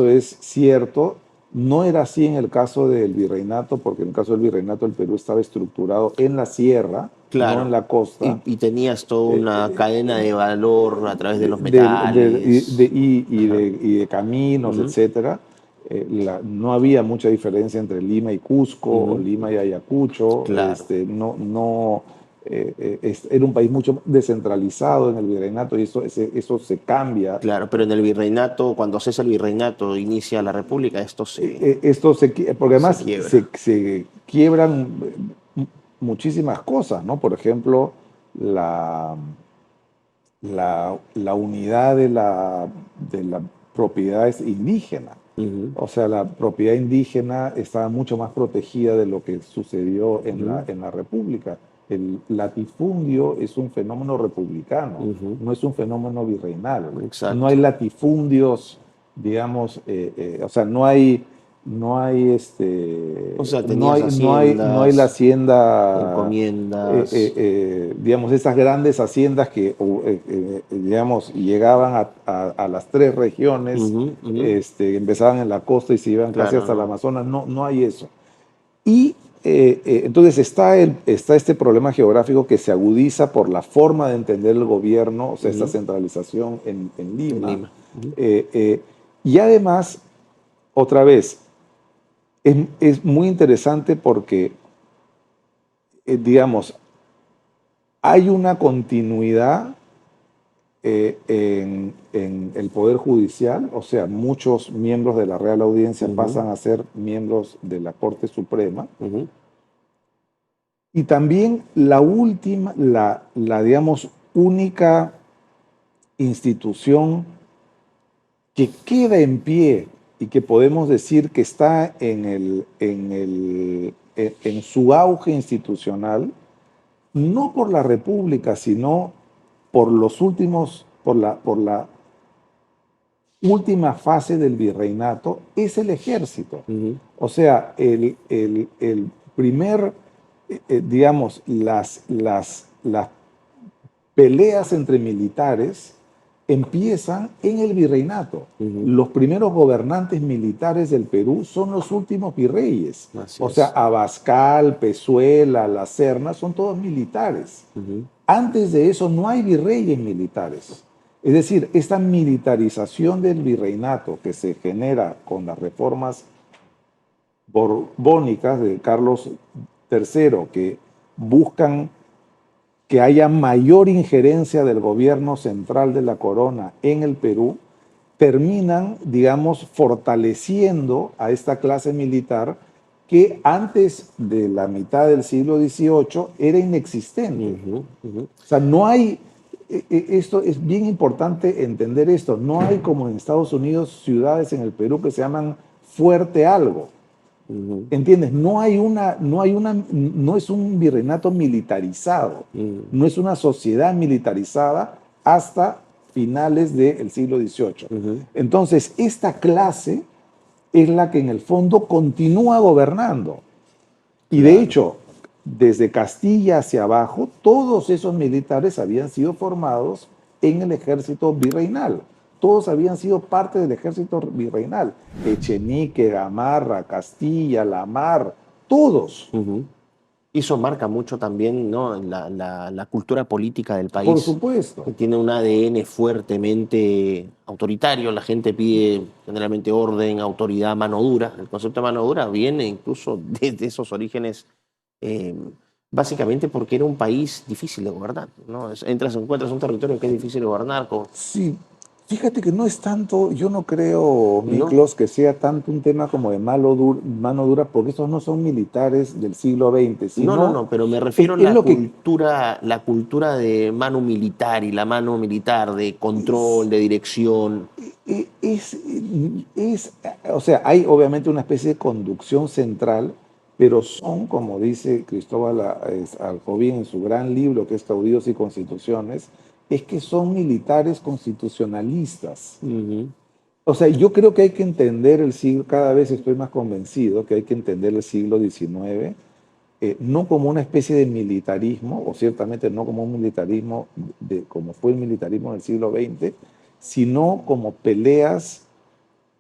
es cierto. No era así en el caso del virreinato, porque en el caso del virreinato el Perú estaba estructurado en la sierra, no en Claro. la costa. Y tenías toda Eh, una eh, cadena de valor a través de los de- metales. Ajá. y de caminos, Ujú, etcétera. No había mucha diferencia entre Lima y Cusco o ujú. Lima y Ayacucho. Claro, Era un país mucho descentralizado en el virreinato y eso se cambia. claro. Pero en el virreinato, cuando cesa el virreinato, inicia la república, esto Porque se además quiebra. se quiebran muchísimas cosas, ¿no? Por ejemplo, la, la unidad de la propiedad es indígena. Ujú, O sea, la propiedad indígena estaba mucho más protegida de lo que sucedió ujú, en la República. El latifundio es un fenómeno republicano, ujú. no es un fenómeno virreinal. No hay Exacto. latifundios, digamos, o sea, O sea, tenías no hay la haciendas, hacienda, encomiendas. digamos, estas grandes haciendas que, digamos, llegaban a las tres regiones, Ujú, ujú. empezaban en la costa y se iban casi Claro, hasta el no. Amazonas. No, no hay eso. Y entonces está este problema geográfico que se agudiza por la forma de entender el gobierno, o sea, esta Ujú. centralización en En Lima. Lima. Ujú, Eh, eh, y además, otra vez, es muy interesante porque, digamos, hay una continuidad en el Poder Judicial, o sea, muchos miembros de la Real Audiencia ujú, pasan a ser miembros de la Corte Suprema. ujú, Y también la última, digamos, única institución que queda en pie y que podemos decir que está en su auge institucional, no por la República, sino por la última fase del virreinato, es el ejército. ujú, O sea, el primer, digamos, las peleas entre militares empiezan en el virreinato. ujú. Los primeros gobernantes militares del Perú son los últimos virreyes. Así O sea, es. Abascal, Pezuela, La Serna, son todos militares. Ujú, Antes de eso no hay virreyes militares. Es decir, esta militarización del virreinato que se genera con las reformas borbónicas de Carlos III, que buscan que haya mayor injerencia del gobierno central de la corona en el Perú, terminan, digamos, fortaleciendo a esta clase militar que antes de la mitad del siglo XVIII era inexistente. ujú, ujú, O sea, no hay, esto es bien importante entender esto, no hay como en Estados Unidos ciudades en el Perú que se llaman fuerte algo. ujú, ¿Entiendes? No es un virreinato militarizado, ujú, no es una sociedad militarizada hasta finales del siglo XVIII. ujú. Entonces, esta clase es la que en el fondo continúa gobernando. Y de Claro. hecho, desde Castilla hacia abajo, todos esos militares habían sido formados en el ejército virreinal. Todos habían sido parte del ejército virreinal. Echenique, Gamarra, Castilla, La Mar, todos. Ujú. Y eso marca mucho también, ¿no?, la cultura política del Por país, supuesto. que tiene un ADN fuertemente autoritario. La gente pide generalmente orden, autoridad, mano dura. El concepto de mano dura viene incluso desde esos orígenes, eh, básicamente porque era un país difícil de gobernar, ¿no? Encuentras un territorio que es difícil de gobernar, Sí, fíjate que no es tanto, yo no creo, ¿no? Miklos, que sea tanto un tema como de mano dura, porque estos no son militares del siglo XX, No, no, sino no, pero me refiero a es lo que la cultura de mano militar y la mano militar de control, es, de dirección. es, o sea, hay obviamente una especie de conducción central, pero son, como dice Cristóbal Alcovín en su gran libro que es Caudillos y Constituciones, es que son militares constitucionalistas. Ujú. O sea, yo creo que hay que entender el siglo, cada vez estoy más convencido que hay que entender el siglo XIX, no como una especie de militarismo, o ciertamente no como un militarismo como fue el militarismo del siglo XX, sino como peleas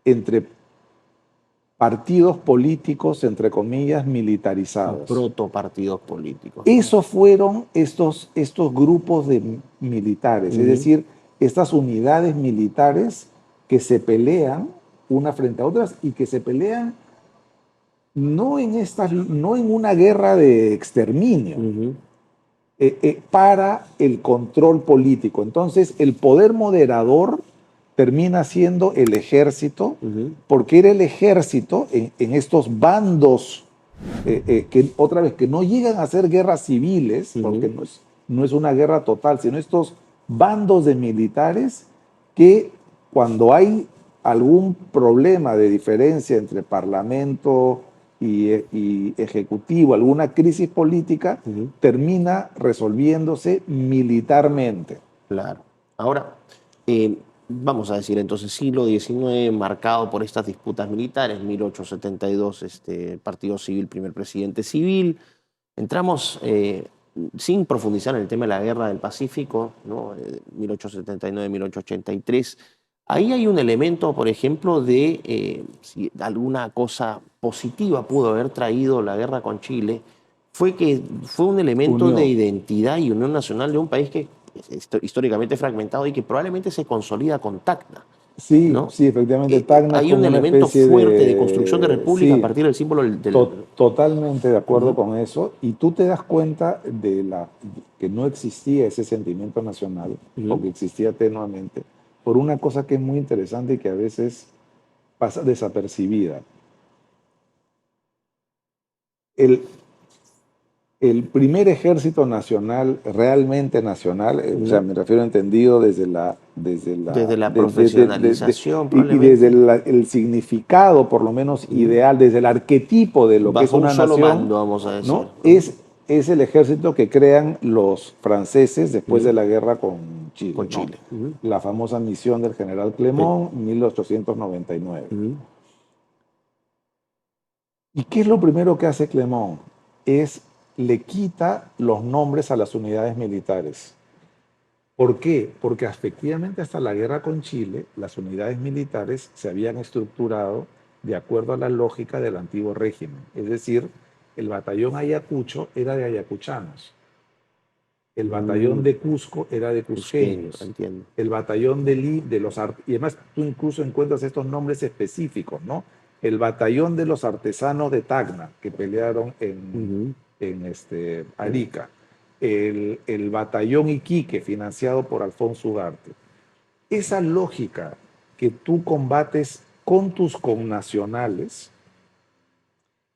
entre partidos políticos, entre comillas, militarizados. Protopartidos políticos, ¿no? Esos fueron estos grupos de militares, es Ujú, decir, estas unidades militares que se pelean una frente a otras y que se pelean no en una guerra de exterminio, ujú, para el control político. Entonces, el poder moderador termina siendo el ejército, ujú, porque era el ejército en estos bandos que otra vez, que no llegan a ser guerras civiles, porque ujú. no es una guerra total, sino estos bandos de militares que cuando hay algún problema de diferencia entre parlamento y ejecutivo, alguna crisis política, Ujú. termina resolviéndose militarmente. Claro. Ahora, vamos a decir entonces siglo XIX marcado por estas disputas militares, 1872, partido civil, primer presidente civil. Entramos, sin profundizar en el tema de la guerra del Pacífico, ¿no? 1879-1883. Ahí hay un elemento, por ejemplo, de si alguna cosa positiva pudo haber traído la guerra con Chile, fue que fue un elemento de Unión. identidad y unión nacional de un país que es históricamente fragmentado y que probablemente se consolida con Tacna, Sí, ¿no? sí, efectivamente, Tacna es Hay un como una elemento especie fuerte de construcción de de, república a sí, partir del símbolo totalmente de acuerdo Ujú, con eso, y tú te das cuenta que no existía ese sentimiento nacional, o ujú. que existía tenuamente, por una cosa que es muy interesante y que a veces pasa desapercibida. El, el primer ejército nacional, realmente nacional, o sea, Ujú. me refiero entendido Desde la profesionalización, y desde probablemente, el significado, por lo menos ujú, ideal, desde el arquetipo de lo que es bajo un una solo nación, mando, vamos a decir. ¿no? Ujú, Es el ejército que crean los franceses después de ujú, la guerra con Chile, con ¿no? Chile. Ujú, La famosa misión del general pe- Clermont, 1899. ujú, ¿Y qué es lo primero que hace Clermont? Le quita los nombres a las unidades militares. ¿Por qué? Porque efectivamente hasta la guerra con Chile, las unidades militares se habían estructurado de acuerdo a la lógica del antiguo régimen. Es decir, el batallón Ayacucho era de ayacuchanos, el batallón mm, de Cusco era de cusqueño, cusqueños, entiendo. el batallón de los y además tú incluso encuentras estos nombres específicos, ¿no? El batallón de los artesanos de Tacna, que pelearon Ujú, en ujú, Arica, el batallón Iquique, financiado por Alfonso Ugarte. Esa lógica que tú combates con tus connacionales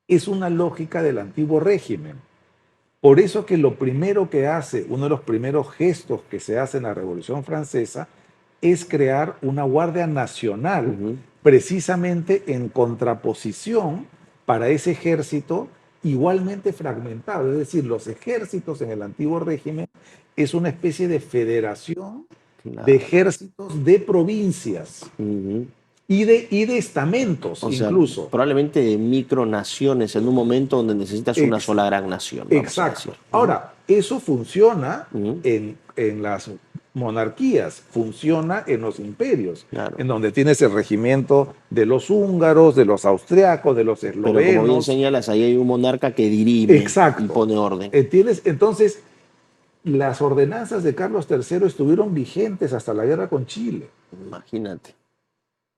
es una lógica del antiguo régimen. Por eso que lo primero que hace, uno de los primeros gestos que se hace en la Revolución Francesa, es crear una Guardia Nacional ujú. precisamente en contraposición para ese ejército igualmente fragmentado. Es decir, los ejércitos en el antiguo régimen es una especie de federación de Claro. ejércitos de provincias. Ujú. y de estamentos O sea, incluso. probablemente de micronaciones en un momento donde necesitas una sola gran nación, vamos a Exacto. decir. Ahora, eso funciona Ujú, en las monarquías, funciona en los imperios, claro. en donde tienes el regimiento de los húngaros, de los austriacos, de los Pero como bien eslovenos. señalas, ahí hay un monarca que dirime y Exacto. pone orden. ¿Entiendes? Entonces, las ordenanzas de Carlos III estuvieron vigentes hasta la guerra con Chile. Imagínate.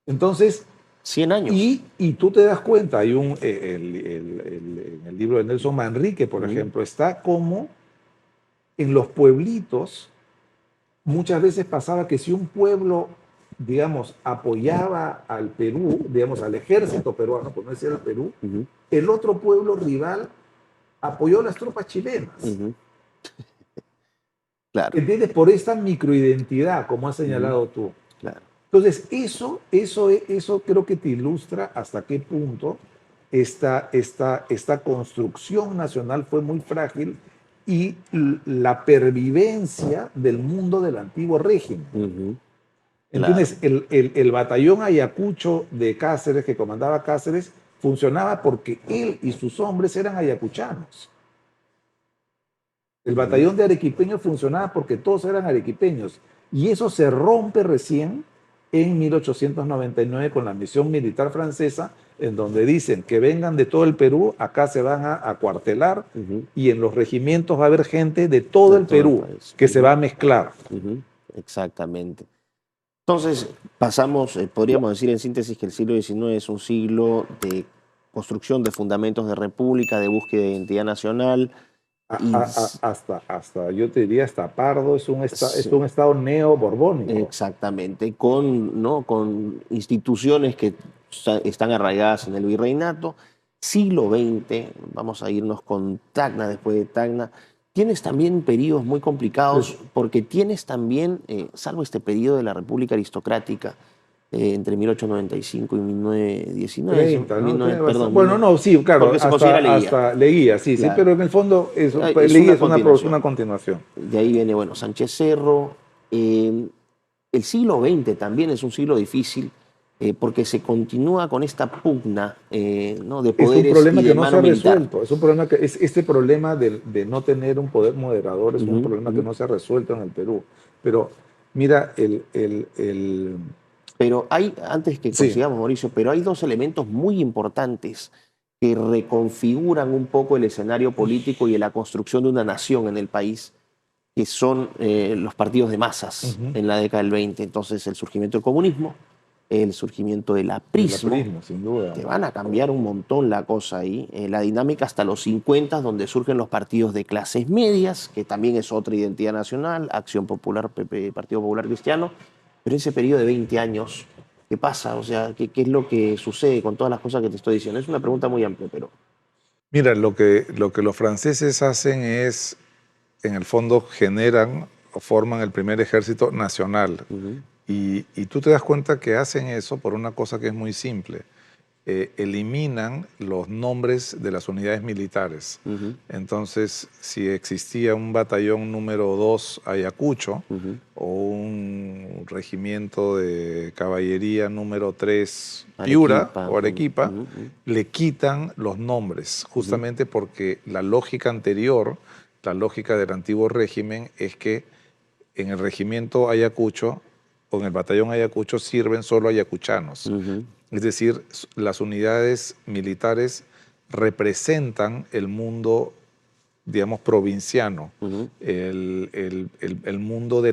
Entonces, 100 años. y tú te das cuenta, hay en el libro de Nelson Manrique, por Ujú, ejemplo, está como en los pueblitos muchas veces pasaba que si un pueblo, digamos, apoyaba al Perú, digamos, al ejército peruano, por no decir al Perú, ujú, el otro pueblo rival apoyó a las tropas chilenas. ujú. Claro. ¿Entiendes? Por esta microidentidad, como has Ujú, señalado tú. claro. Entonces, eso creo que te ilustra hasta qué punto esta construcción nacional fue muy frágil y la pervivencia del mundo del antiguo régimen. Ujú, claro. ¿Entiendes? El batallón Ayacucho de Cáceres, que comandaba Cáceres, funcionaba porque él y sus hombres eran ayacuchanos. El Ujú, batallón de arequipeños funcionaba porque todos eran arequipeños. Y eso se rompe recién en 1899 con la misión militar francesa, en donde dicen que vengan de todo el Perú, acá se van a acuartelar ujú. y en los regimientos va a haber gente de todo De el todo el Perú país. que se Ujú, va a mezclar. ujú. Exactamente. Entonces, pasamos, podríamos decir en síntesis que el siglo XIX es un siglo de construcción de fundamentos de república, de búsqueda de identidad nacional y Hasta, yo te diría, hasta Pardo es sí, un estado neo-borbónico. exactamente, con, ¿no? con instituciones que están arraigadas en el virreinato. Siglo XX, vamos a irnos con Tacna, después de Tacna. Tienes también periodos muy Es complicados porque tienes también, salvo este periodo de la República Aristocrática, entre 1895 y 1919, 30, ¿no? perdón, Bueno, no, sí, claro, porque se considera Leguía, hasta Leguía, sí, sí, claro. pero en el fondo Es Leguía una es una continuación. continuación. De ahí viene, bueno, Sánchez Cerro. El siglo XX también es un siglo difícil porque se continúa con esta pugna ¿no? de Es un poderes y problema que de no se mano ha militar. resuelto, es un problema este problema de no tener un poder moderador es un Ujú, problema que ujú. no se ha resuelto en el Perú. Pero mira, Pero hay, antes que sí, consigamos, Mauricio, pero hay dos elementos muy importantes que reconfiguran un poco el escenario político y la construcción de una nación en el país, que son los partidos de masas ujú, en la década del 20. Entonces, el surgimiento del comunismo, el surgimiento del del aprismo, aprismo, sin duda. te van a cambiar un montón la cosa ahí. La dinámica hasta los 50, donde surgen los partidos de clases medias, que también es otra identidad nacional, Acción Popular, PP, Partido Popular Cristiano. Pero ese periodo de 20 años, ¿qué pasa? O sea, ¿qué es lo que sucede con todas las cosas que te estoy diciendo? Es una pregunta muy amplia, pero... Mira, lo que los franceses hacen es, en el fondo, generan o forman el primer ejército nacional. Ujú, Y tú te das cuenta que hacen eso por una cosa que es muy simple. Eliminan los nombres de las unidades militares. ujú, Entonces, si existía un batallón número 2 Ayacucho ujú. o un regimiento de caballería número 3 Piura Arequipa. o Arequipa, Ujú, ujú, le quitan los nombres, ujú, justamente porque la lógica anterior, la lógica del antiguo régimen, es que en el regimiento Ayacucho o en el batallón Ayacucho sirven solo ayacuchanos. ujú, Es decir, las unidades militares representan el mundo, digamos, provinciano, ujú. el mundo de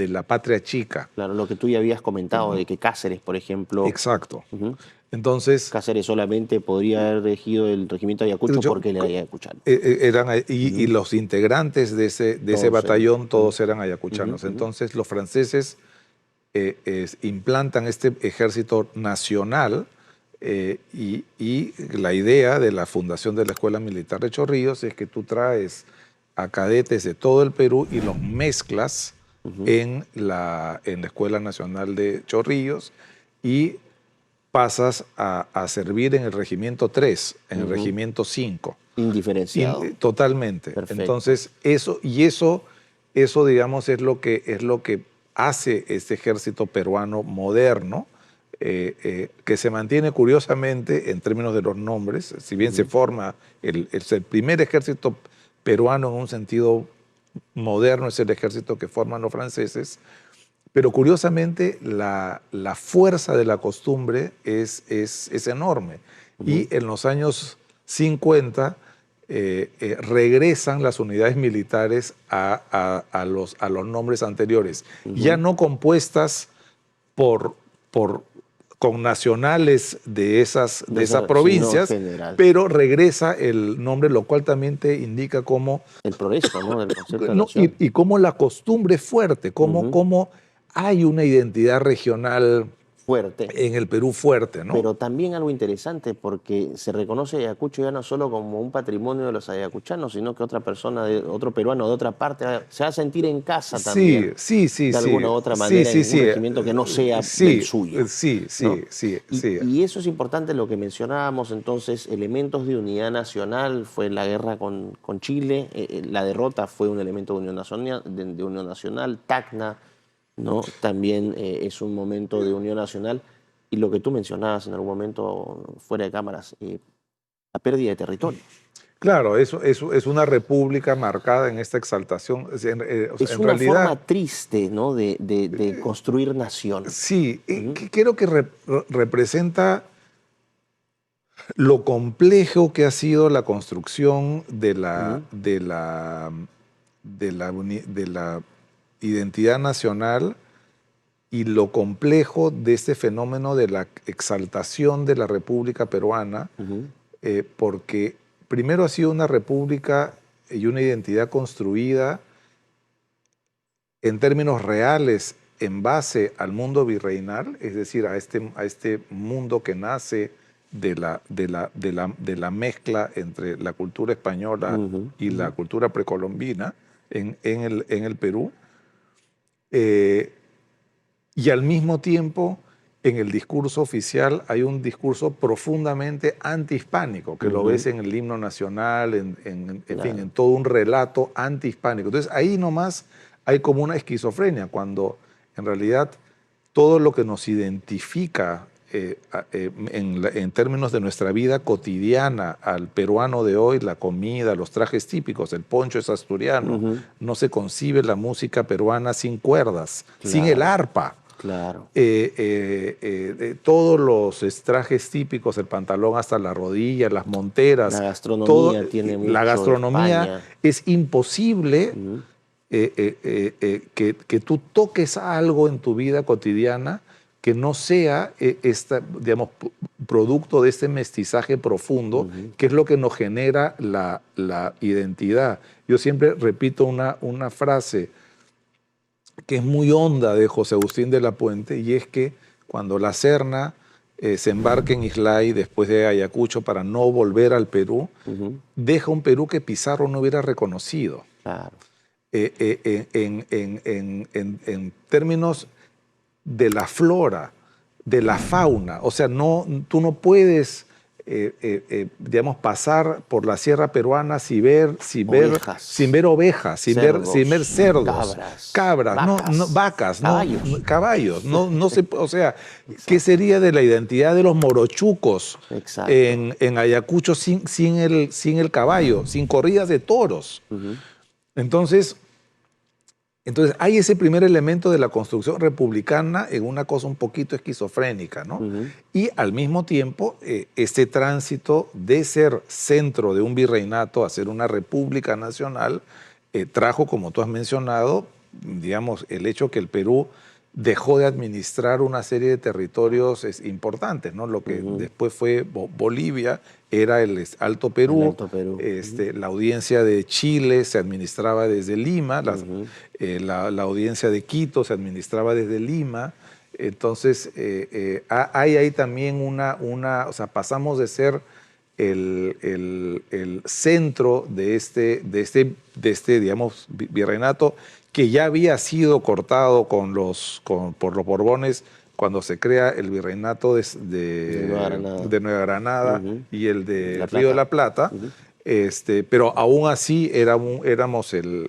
la patria chica. Claro, lo que tú ya habías comentado de que Cáceres, por ejemplo, Exacto. ujú, Entonces, Cáceres solamente podría haber regido el regimiento de Ayacucho yo, porque él era ayacuchano. y Ujú. los integrantes de ese Todos eran. batallón, Ujú, todos eran ujú, ayacuchanos. ujú, Entonces, los franceses implantan este ejército nacional y la idea de la fundación de la Escuela Militar de Chorrillos es que tú traes a cadetes de todo el Perú y los mezclas ujú, en la Escuela Nacional de Chorrillos y pasas a servir en el Regimiento 3, en el ujú. Regimiento 5. Indiferenciado. Totalmente. Perfecto. Entonces, eso, digamos, es lo que hace este ejército peruano moderno, que se mantiene curiosamente en términos de los nombres, si bien se forma el primer ejército peruano en un sentido moderno, es el ejército que forman los franceses, pero curiosamente la fuerza de la costumbre es enorme. Y en los años 50 regresan las unidades militares a los nombres anteriores, ya no compuestas con nacionales de esas provincias, pero regresa el nombre, lo cual también te indica cómo el progreso, ¿no?, del concepto de nación. Y cómo la costumbre es fuerte, cómo hay una identidad regional fuerte en el Perú fuerte, ¿no? Pero también algo interesante, porque se reconoce Ayacucho ya no solo como un patrimonio de los ayacuchanos, sino que otra persona, otro peruano de otra parte, se va a sentir en casa también. Sí, de alguna u otra manera, en un regimiento que no sea del suyo. ¿no? Y eso es importante, lo que mencionábamos entonces, elementos de unidad nacional. Fue la guerra con Chile, la derrota fue un elemento de unión nacional, Tacna, ¿no? También es un momento de unión nacional. Y lo que tú mencionabas en algún momento fuera de cámaras, la pérdida de territorio. Claro, eso es una república marcada en esta exaltación. Es una realidad, forma triste, ¿no?, de construir nación. Sí, creo que representa lo complejo que ha sido la construcción de la identidad nacional y lo complejo de este fenómeno de la exaltación de la República Peruana, porque primero ha sido una república y una identidad construida en términos reales en base al mundo virreinal, es decir, a este mundo que nace de la mezcla entre la cultura española y la cultura precolombina en el Perú. Y al mismo tiempo, en el discurso oficial hay un discurso profundamente antihispánico, que lo ves en el himno nacional, en fin, en todo un relato antihispánico. Entonces ahí nomás hay como una esquizofrenia, cuando en realidad todo lo que nos identifica en términos de nuestra vida cotidiana al peruano de hoy, la comida, los trajes típicos, el poncho es asturiano, no se concibe la música peruana sin cuerdas, sin el arpa. Claro. Todos los trajes típicos, el pantalón hasta la rodilla, las monteras. La gastronomía tiene mucho. La gastronomía es imposible que tú toques algo en tu vida cotidiana que no sea digamos, producto de este mestizaje profundo, que es lo que nos genera la identidad. Yo siempre repito una frase que es muy honda de José Agustín de la Puente, y es que cuando la Serna se embarca en Islay después de Ayacucho para no volver al Perú, deja un Perú que Pizarro no hubiera reconocido. Claro. En términos de la flora, de la fauna, o sea, tú no puedes digamos, pasar por la sierra peruana sin ver ovejas, sin ver cerdos, cabras, vacas, caballos. No se, o sea, ¿qué sería de la identidad de los morochucos en Ayacucho sin el caballo, sin corridas de toros? Entonces hay ese primer elemento de la construcción republicana en una cosa un poquito esquizofrénica, ¿no? Y al mismo tiempo, este tránsito de ser centro de un virreinato a ser una república nacional trajo, como tú has mencionado, digamos, el hecho que el Perú dejó de administrar una serie de territorios importantes, ¿no? Lo que después fue Bolivia era el Alto Perú, la audiencia de Chile se administraba desde Lima, la audiencia de Quito se administraba desde Lima. Entonces hay ahí también o sea, pasamos de ser el centro de este digamos, virreinato, que ya había sido cortado por los Borbones cuando se crea el virreinato de Nueva Granada y el de Río de la Plata, pero aún así éramos el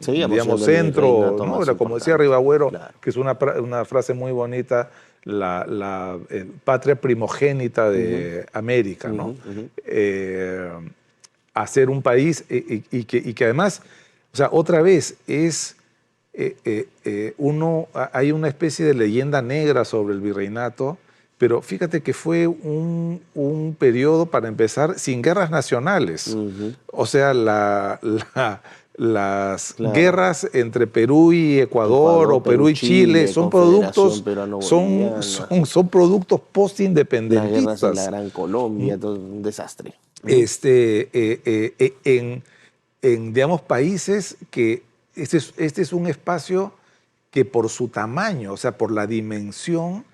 digamos, centro, ¿no? Era como decía Ribagüero, que es una frase muy bonita, la patria primogénita de América, ¿no? Hacer un país y que además, o sea, otra vez es hay una especie de leyenda negra sobre el virreinato, pero fíjate que fue un periodo, para empezar, sin guerras nacionales. O sea, las Claro. guerras entre Perú y Ecuador o Perú y Chile son productos, son productos Las guerras post-independentistas. en la Gran Colombia, todo un desastre. Digamos, países que este es un espacio que por su tamaño, o sea, por la dimensión,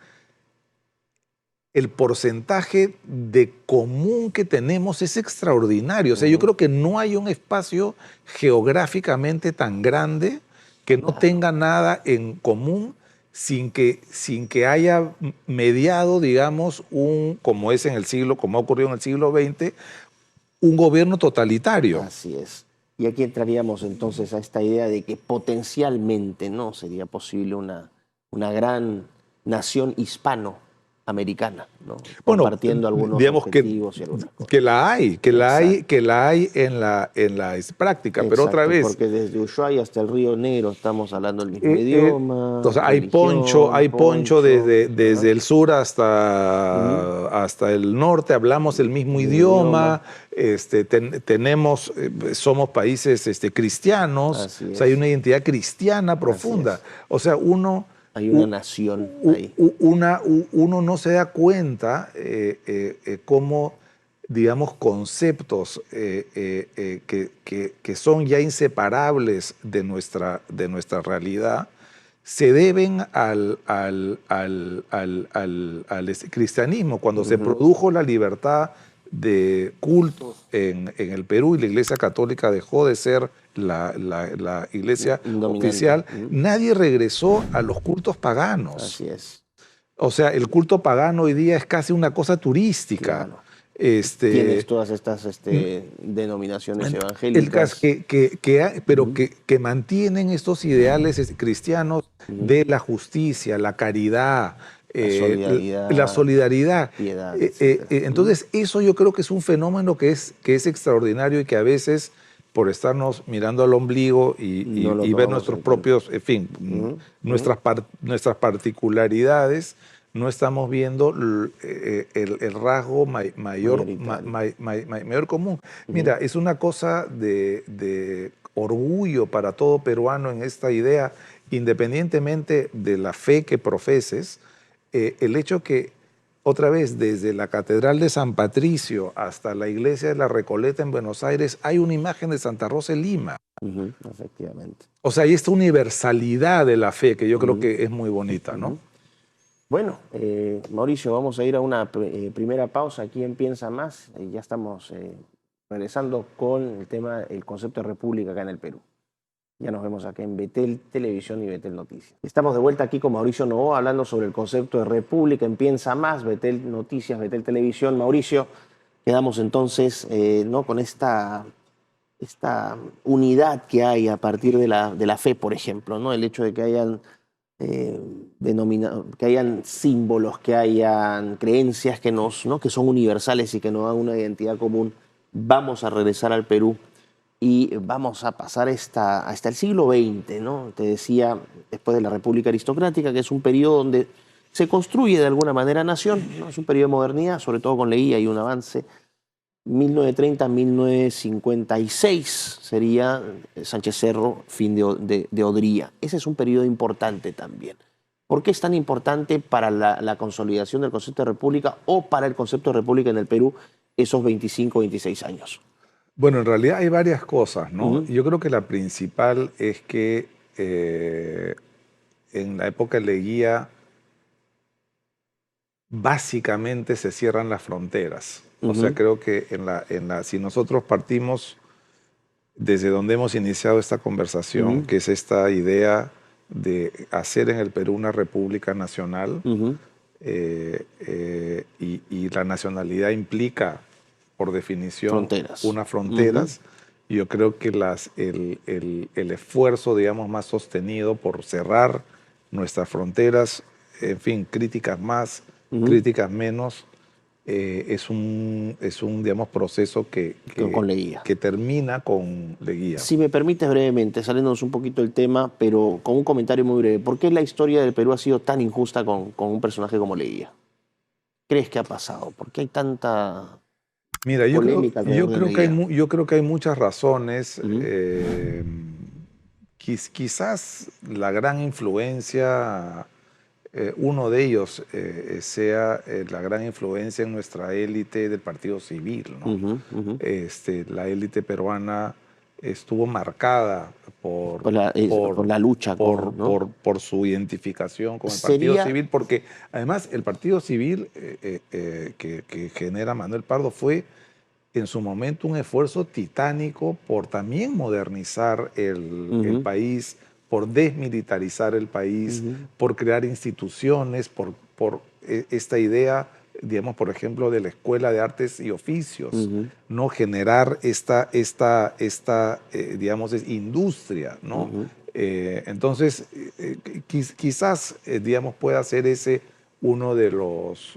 el porcentaje de común que tenemos es extraordinario. O sea, yo creo que no hay un espacio geográficamente tan grande que no tenga nada en común sin que haya mediado, digamos, como es en el siglo, como ha ocurrido en el siglo XX, un gobierno totalitario. Así es. Y aquí entraríamos entonces a esta idea de que potencialmente no sería posible una gran nación hispanoamericana, ¿no? Bueno, Compartiendo algunos digamos objetivos y algunas cosas. que la hay, que la hay en la práctica, pero otra vez. Porque desde Ushuaia hasta el Río Negro estamos hablando el mismo idioma. O sea, hay poncho desde el sur hasta el norte, hablamos el mismo idioma. Somos países cristianos, o sea, hay una identidad cristiana profunda. O sea, hay una nación ahí. Uno no se da cuenta cómo, digamos, conceptos que son ya inseparables de nuestra realidad se deben al cristianismo. Cuando se produjo la libertad de culto en el Perú y la Iglesia Católica dejó de ser la iglesia oficial, nadie regresó a los cultos paganos. Así es. O sea, el culto pagano hoy día es casi una cosa turística. Claro. Tienes todas estas denominaciones evangélicas. Pero que mantienen estos ideales cristianos de la justicia, la caridad, la solidaridad. Piedad, entonces, eso yo creo que es un fenómeno que es extraordinario y que a veces, por estarnos mirando al ombligo y ver nuestros propios, en fin, nuestras particularidades, no estamos viendo el rasgo mayor común. Mira, es una cosa de orgullo para todo peruano en esta idea, independientemente de la fe que profeses, el hecho que, otra vez, desde la Catedral de San Patricio hasta la Iglesia de la Recoleta en Buenos Aires, hay una imagen de Santa Rosa en Lima. Efectivamente. O sea, hay esta universalidad de la fe que yo creo que es muy bonita, ¿no? Bueno, Mauricio, vamos a ir a una primera pausa aquí en Piensa Más. Ya estamos regresando con el concepto de república acá en el Perú. Ya nos vemos acá en Betel Televisión y Betel Noticias. Estamos de vuelta aquí con Mauricio Novoa hablando sobre el concepto de república en Piensa Más, Betel Noticias, Betel Televisión. Mauricio, quedamos entonces con esta unidad que hay a partir de la fe, por ejemplo, ¿no? El hecho de que hayan que hayan símbolos, que hayan creencias que son universales y que nos dan una identidad común. Vamos a regresar al Perú y vamos a pasar hasta el siglo XX, ¿no? Te decía, después de la República Aristocrática, que es un periodo donde se construye de alguna manera nación, ¿no? Es un periodo de modernidad, sobre todo con Leguía y un avance. 1930-1956 sería Sánchez Cerro, fin de Odría. Ese es un periodo importante también. ¿Por qué es tan importante para la consolidación del concepto de república o para el concepto de república en el Perú esos 25, 26 años? Bueno, en realidad hay varias cosas, ¿no? Yo creo que la principal es que en la época de Leguía básicamente se cierran las fronteras. O sea, creo que si nosotros partimos desde donde hemos iniciado esta conversación, que es esta idea de hacer en el Perú una república nacional, y la nacionalidad implica, por definición, unas fronteras. Yo creo que el esfuerzo, digamos, más sostenido por cerrar nuestras fronteras en fin, críticas más, Ujú. críticas menos, digamos, proceso Con Leguía. que termina con Leguía. Si me permites brevemente, saliéndonos un poquito del tema, pero con un comentario muy breve, ¿por qué la historia del Perú ha sido tan injusta con un personaje como Leguía? ¿Crees que ha pasado? ¿Por qué hay tanta Mira, polémica alrededor de Leguía? yo creo que hay muchas razones. Ujú, Quizás la gran influencia, uno de ellos sea la gran influencia en nuestra élite del partido civil, ¿no? ujú, ujú. La élite peruana estuvo marcada Por la lucha con, ¿no? por su identificación con el partido Sería, civil, porque además el partido civil que genera Manuel Pardo fue en su momento un esfuerzo titánico por también modernizar el ujú, país, por desmilitarizar el país, ujú, por crear instituciones, por esta idea, digamos, por ejemplo, de la Escuela de Artes y Oficios, ujú, ¿no? Generar digamos, industria, ¿no? ujú. Entonces, quizás, digamos, pueda ser ese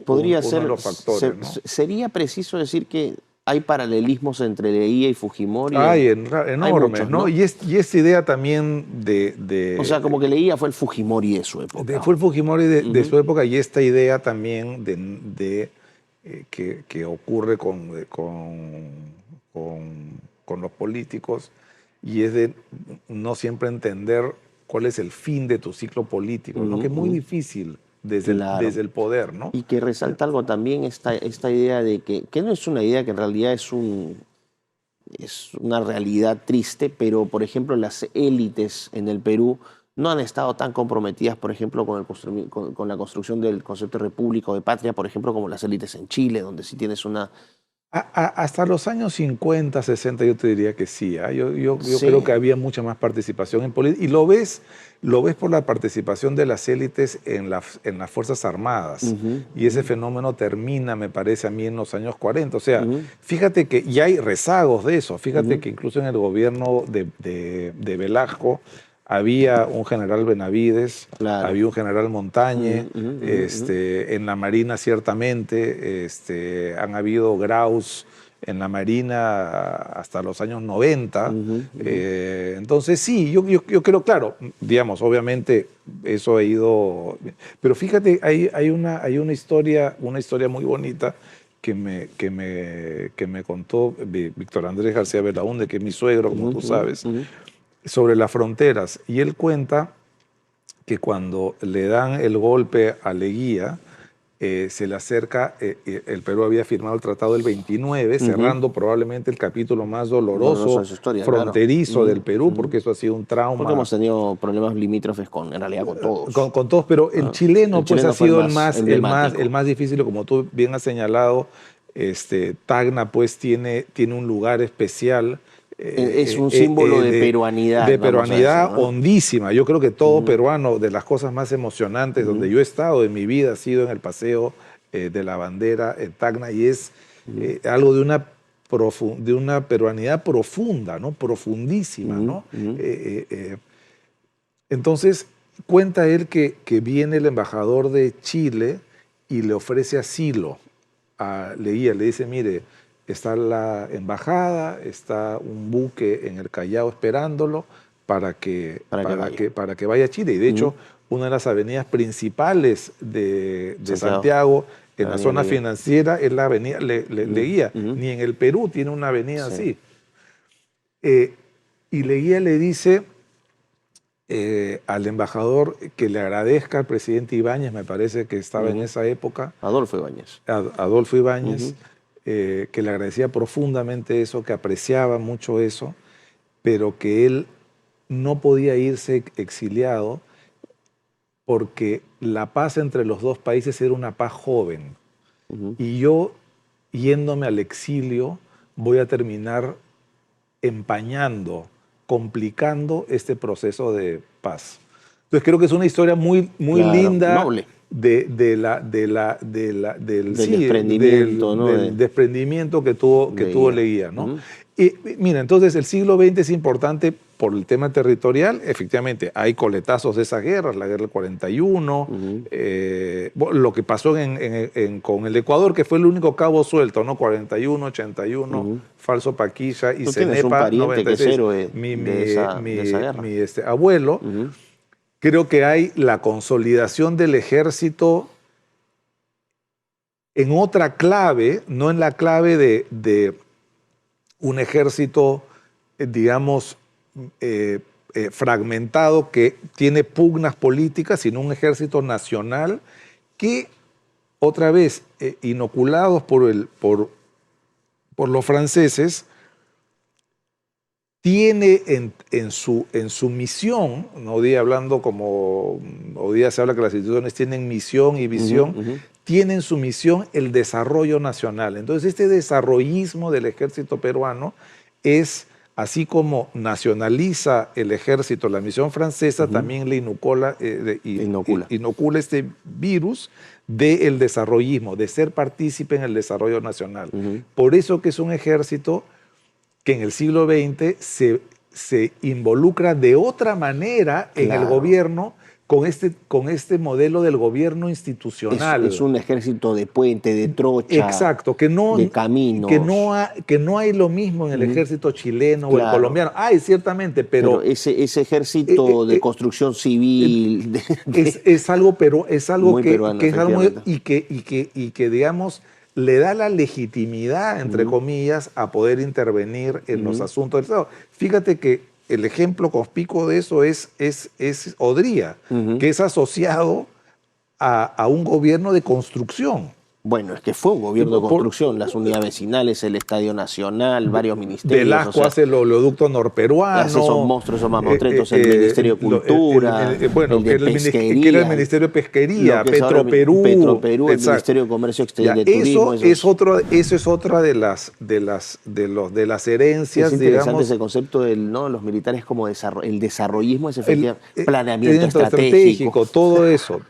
Podría uno de ser, los factores, ¿no? sería preciso decir que hay paralelismos entre Leguía y Fujimori. Hay Hay enormes, muchos, ¿no? ¿no? Y esta idea también O sea, como que Leguía fue el Fujimori de su época. fue el Fujimori de Ujú, su época y esta idea también que ocurre con los políticos y es de no siempre entender cuál es el fin de tu ciclo político, ¿no? ujú, Que es muy ujú. difícil Claro. desde el poder, ¿no? Y que resalta algo también esta idea de que no es una idea que en realidad es una realidad triste, pero por ejemplo las élites en el Perú no han estado tan comprometidas, por ejemplo, con la construcción del concepto de república o de patria, por ejemplo, como las élites en Chile, donde sí tienes una... Hasta los años 50, 60 yo te diría que sí. ¿Ah? Yo creo Sí. que había mucha más participación en política. Y lo ves por la participación de las élites en las Fuerzas Armadas. Ujú, Y ese ujú, fenómeno termina, me parece a mí, en los años 40. O sea, ujú, fíjate que ya hay rezagos de eso. Fíjate ujú. que incluso en el gobierno de Velasco había un general Benavides, Claro. había un general Montañe, Ujú, ujú, ujú, ujú, en la Marina ciertamente, han habido graus en la Marina hasta los años 90. ujú, ujú. Entonces sí, yo creo, claro, digamos, obviamente eso ha ido... Pero fíjate, hay una historia muy bonita que me contó Víctor Andrés García Belaúnde, que es mi suegro, como Ujú, tú ujú, sabes, ujú. sobre las fronteras. Y él cuenta que cuando le dan el golpe a Leguía, se le acerca, el Perú había firmado el Tratado del 29, Ujú. cerrando probablemente el capítulo más Dolorosa doloroso, de su historia, claro. fronterizo Ujú, del Perú, ujú. porque eso ha sido un Porque trauma hemos tenido problemas limítrofes en realidad con todos. con todos, pero el Ah, el chileno pues ha chileno fue el sido más el emblemático. más difícil, como tú bien has señalado. Tacna pues tiene un lugar especial Es un símbolo de peruanidad, de vamos a decir, peruanidad ¿no? hondísima. Yo creo que todo Ujú, peruano, de las cosas más emocionantes donde ujú, yo he estado en mi vida, ha sido en el paseo de la bandera en Tacna y es ujú, algo de una peruanidad profunda, ¿no? Profundísima, ujú, ¿no? ujú, Entonces, cuenta él que viene el embajador de Chile y le ofrece asilo a Leguía. Le dice, mire, está la embajada, está un buque en el Callao esperándolo para que vaya. para que vaya a Chile. Y de Ujú. hecho, una de las avenidas principales de Santiago, Santiago, la en la avenida zona Leguía. financiera, es la avenida Ujú, Leguía. ujú. Ni en el Perú tiene una avenida Sí. así. Eh, y Leguía le dice al embajador que le agradezca al presidente Ibáñez, me parece que estaba en Ujú. esa época, Adolfo Ibáñez. Adolfo Ibáñez, Ujú, que le agradecía profundamente eso, que apreciaba mucho eso, pero que él no podía irse exiliado porque la paz entre los dos países era una paz joven. ujú. Y yo, yéndome al exilio, voy a terminar empañando, complicando este proceso de paz. Entonces creo que es una historia muy Claro, linda, noble. del desprendimiento, ¿no? del desprendimiento que tuvo Leguía, ¿no? Ujú. Y mira, entonces el siglo XX es importante por el tema territorial. Efectivamente, hay coletazos de esas guerras, la guerra del 41, lo que pasó con el Ecuador, que fue el único cabo suelto, ¿no? 41, 81, Falso Paquilla y Tú tienes un Cenepa, pariente 96. que es héroe Mi de esa guerra. Abuelo. Ujú. Creo que hay la consolidación del ejército en otra clave, no en la clave de un ejército, digamos, fragmentado que tiene pugnas políticas, sino un ejército nacional que, otra vez, inoculados por los franceses, tiene en su misión, ¿no? Hoy día hablando como hoy día se habla que las instituciones tienen misión y visión, tienen su misión el desarrollo nacional. Entonces este desarrollismo del ejército peruano es, así como nacionaliza el ejército, la misión francesa, también le inocula este virus del desarrollismo, de ser partícipe en el desarrollo nacional. Por eso que es un ejército que en el siglo XX se involucra de otra manera en el gobierno con este modelo del gobierno institucional. Es un ejército de puente, de trocha, exacto, de caminos. Que no hay lo mismo en el ejército chileno o el colombiano. Hay, ciertamente, pero ese ejército de construcción civil... es algo muy peruano, que es algo y que, digamos, le da la legitimidad, entre comillas, a poder intervenir en los asuntos del Estado. Fíjate que el ejemplo conspicuo de eso es Odría, que es asociado a un gobierno de construcción. Bueno, es que fue un gobierno de construcción, las unidades vecinales, el Estadio Nacional, varios ministerios. Velasco hace el oleoducto norperuano. Hace esos monstruos, esos mamotretos, el Ministerio de Cultura, bueno, que era el Ministerio de Pesquería, Petroperú. Petroperú, el Ministerio de Comercio Exterior de Turismo. Eso es otra de las herencias, es interesante ese concepto ¿no? Los militares como el desarrollismo es efectivamente planeamiento estratégico. Todo eso.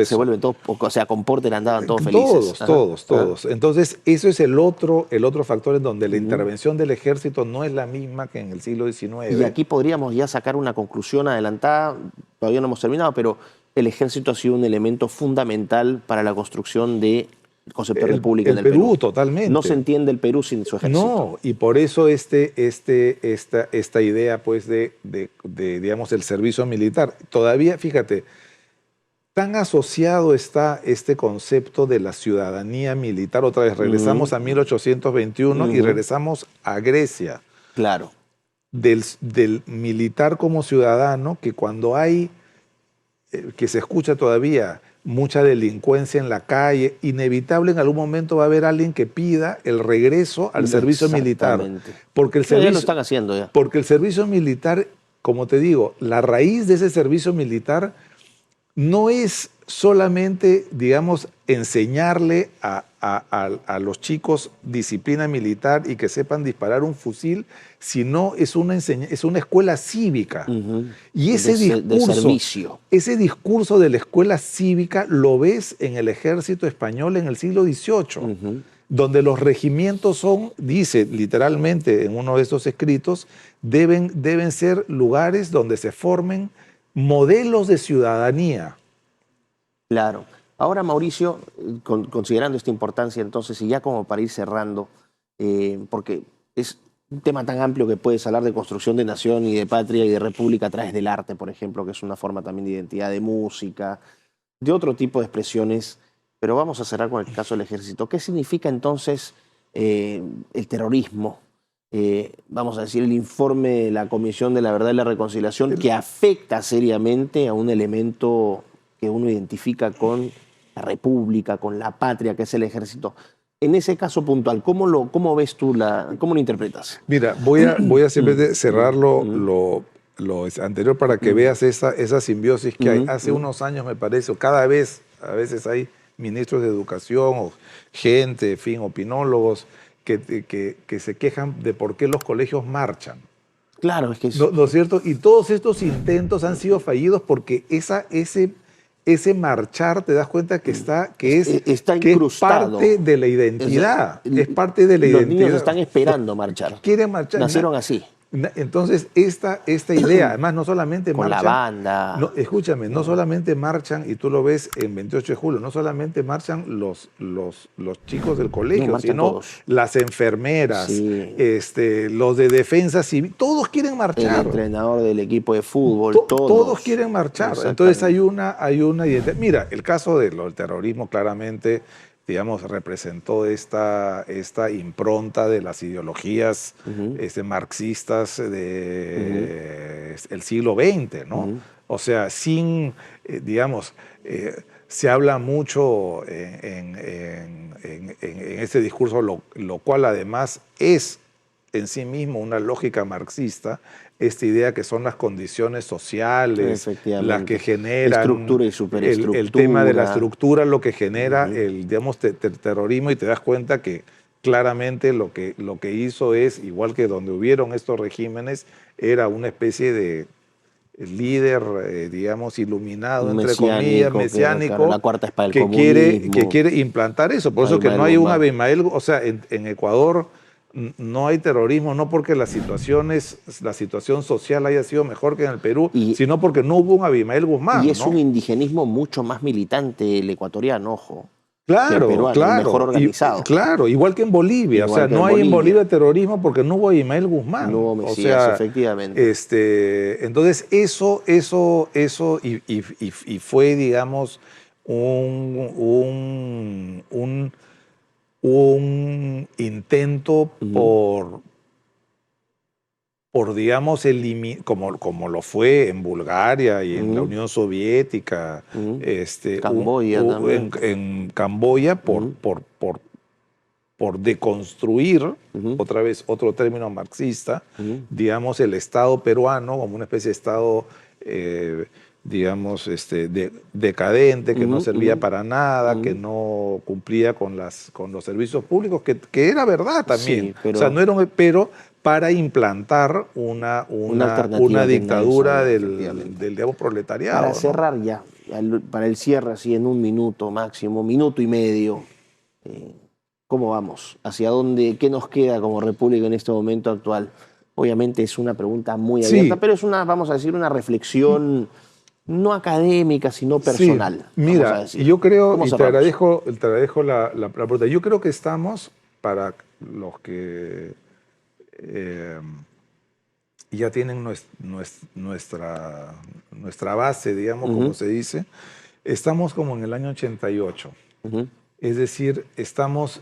Se vuelven todos, o sea, con Porter andaban todos felices. Todos. Entonces, eso es el otro factor en donde la intervención del ejército no es la misma que en el siglo XIX. Y aquí podríamos ya sacar una conclusión adelantada, todavía no hemos terminado, pero el ejército ha sido un elemento fundamental para la construcción del concepto de república en el Perú. Totalmente. No se entiende el Perú sin su ejército. No, y por eso esta idea, pues, digamos, el servicio militar. Todavía, fíjate, tan asociado está este concepto de la ciudadanía militar. Otra vez, regresamos a 1821 y regresamos a Grecia. Claro. Del militar como ciudadano, que cuando hay, que se escucha todavía mucha delincuencia en la calle, inevitable en algún momento va a haber alguien que pida el regreso al servicio militar. Porque el servicio, ya lo están haciendo ya. Porque el servicio militar, como te digo, la raíz de ese servicio militar no es solamente, digamos, enseñarle a los chicos disciplina militar y que sepan disparar un fusil, sino es una escuela cívica. Y ese discurso de la escuela cívica lo ves en el ejército español en el siglo XVIII, donde los regimientos son, dice literalmente en uno de estos escritos, deben ser lugares donde se formen modelos de ciudadanía. Claro. Ahora, Mauricio, considerando esta importancia entonces, y ya como para ir cerrando, porque es un tema tan amplio que puedes hablar de construcción de nación y de patria y de república a través del arte, por ejemplo, que es una forma también de identidad, de música, de otro tipo de expresiones, pero vamos a cerrar con el caso del ejército. ¿Qué significa entonces el terrorismo? Vamos a decir, el informe de la Comisión de la Verdad y la Reconciliación, que afecta seriamente a un elemento que uno identifica con la república, con la patria, que es el ejército. En ese caso puntual, ¿cómo ves tú, cómo lo interpretas? Mira, voy a siempre cerrar lo anterior para que veas esa simbiosis que hay. Hace unos años, me parece, a veces hay ministros de educación o gente, en fin, opinólogos, que se quejan de por qué los colegios marchan. Claro, es que ¿No es cierto? Y todos estos intentos han sido fallidos porque ese marchar te das cuenta que Está que es incrustado. parte de la identidad. Es parte de la Los identidad. niños están esperando marchar. Quieren marchar. Nacieron así. Entonces, esta idea, además, no solamente Con marchan. la banda. No, escúchame, no solamente marchan, y tú lo ves en 28 de julio, no solamente marchan los chicos del colegio, marchan sino todos. las enfermeras, Sí. los de defensa civil, todos quieren El marchar. entrenador del equipo de fútbol, Todos quieren marchar. Entonces hay una identidad. Mira, el caso del terrorismo claramente, digamos, representó esta impronta de las ideologías marxistas del siglo XX, ¿no? O sea, sin, digamos, se habla mucho en este discurso, lo cual además es en sí mismo una lógica marxista, esta idea que son las condiciones sociales, las que generan estructura y superestructura. el tema de la estructura, lo que genera el, digamos, terrorismo, y te das cuenta que claramente lo que hizo es, igual que donde hubieron estos regímenes, era una especie de líder, digamos, iluminado, entre comillas, mesiánico, la cuarta espada del que comunismo. quiere implantar eso. Por eso que no hay un Abimael, o sea, en Ecuador no hay terrorismo, no porque la situación social haya sido mejor que en el Perú, sino porque no hubo un Abimael Guzmán. Y es ¿no? un indigenismo mucho más militante el ecuatoriano, ojo. Claro, que el peruano, claro. mejor organizado. Claro, igual que en Bolivia. Igual o sea, no hay en Bolivia terrorismo porque no hubo Abimael Guzmán. No hubo Mesías, efectivamente. Entonces, eso y fue, digamos, un intento por digamos, como lo fue en Bulgaria y en la Unión Soviética, Camboya en Camboya, por deconstruir, otra vez otro término marxista, digamos, el Estado peruano como una especie de Estado, digamos, decadente, que no servía para nada, que no cumplía con los servicios públicos, que era verdad también. Sí, pero, o sea, no era pero para implantar una dictadura del digamos, proletariado. Para cerrar ya, para el cierre así en un minuto máximo, minuto y medio, ¿cómo vamos? ¿Hacia dónde? ¿Qué nos queda como república en este momento actual? Obviamente es una pregunta muy abierta, pero es vamos a decir, una reflexión no académica, sino personal. Sí. Mira, yo creo, y te agradezco la pregunta, yo creo que estamos, para los que ya tienen nuestra base, digamos, como se dice, estamos como en el año 88. Es decir, estamos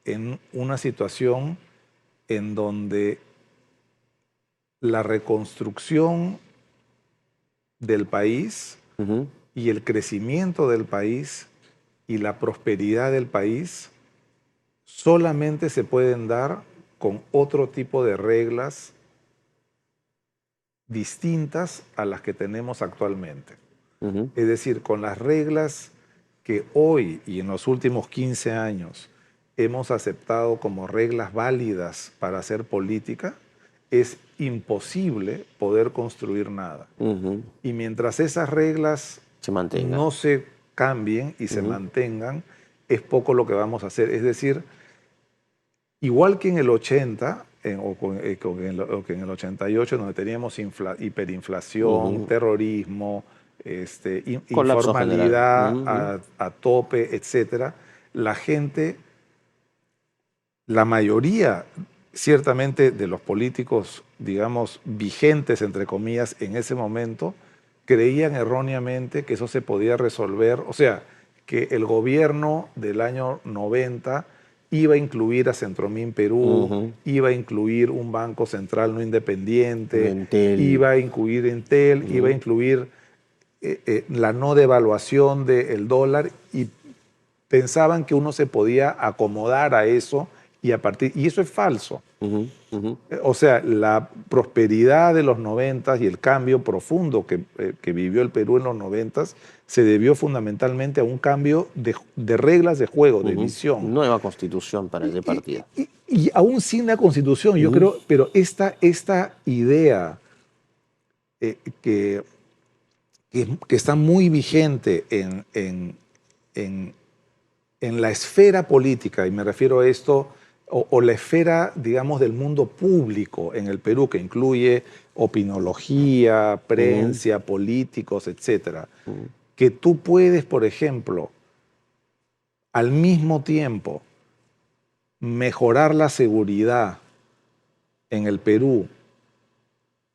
en una situación en donde la reconstrucción del país y el crecimiento del país y la prosperidad del país solamente se pueden dar con otro tipo de reglas distintas a las que tenemos actualmente. Es decir, con las reglas que hoy y en los últimos 15 años hemos aceptado como reglas válidas para hacer política, es imposible poder construir nada. Y mientras esas reglas no se cambien y se mantengan, es poco lo que vamos a hacer. Es decir, igual que en el 80, o que en el 88, donde teníamos hiperinflación, terrorismo, informalidad a tope, etc., la gente, la mayoría, ciertamente, de los políticos, digamos, vigentes, entre comillas, en ese momento, creían erróneamente que eso se podía resolver, o sea, que el gobierno del año 90 iba a incluir a Centromín Perú, iba a incluir un banco central no independiente, iba a incluir Entel, iba a incluir la no devaluación del dólar, y pensaban que uno se podía acomodar a eso y eso es falso. O sea, la prosperidad de los 90 y el cambio profundo que vivió el Perú en los 90 se debió fundamentalmente a un cambio de reglas de juego, de visión. Nueva constitución para ese partido. Y aún sin la constitución, yo creo, pero esta idea que que está muy vigente en la esfera política, y me refiero a esto, o la esfera, digamos, del mundo público en el Perú, que incluye opinología, prensa, políticos, etcétera, que tú puedes, por ejemplo, al mismo tiempo mejorar la seguridad en el Perú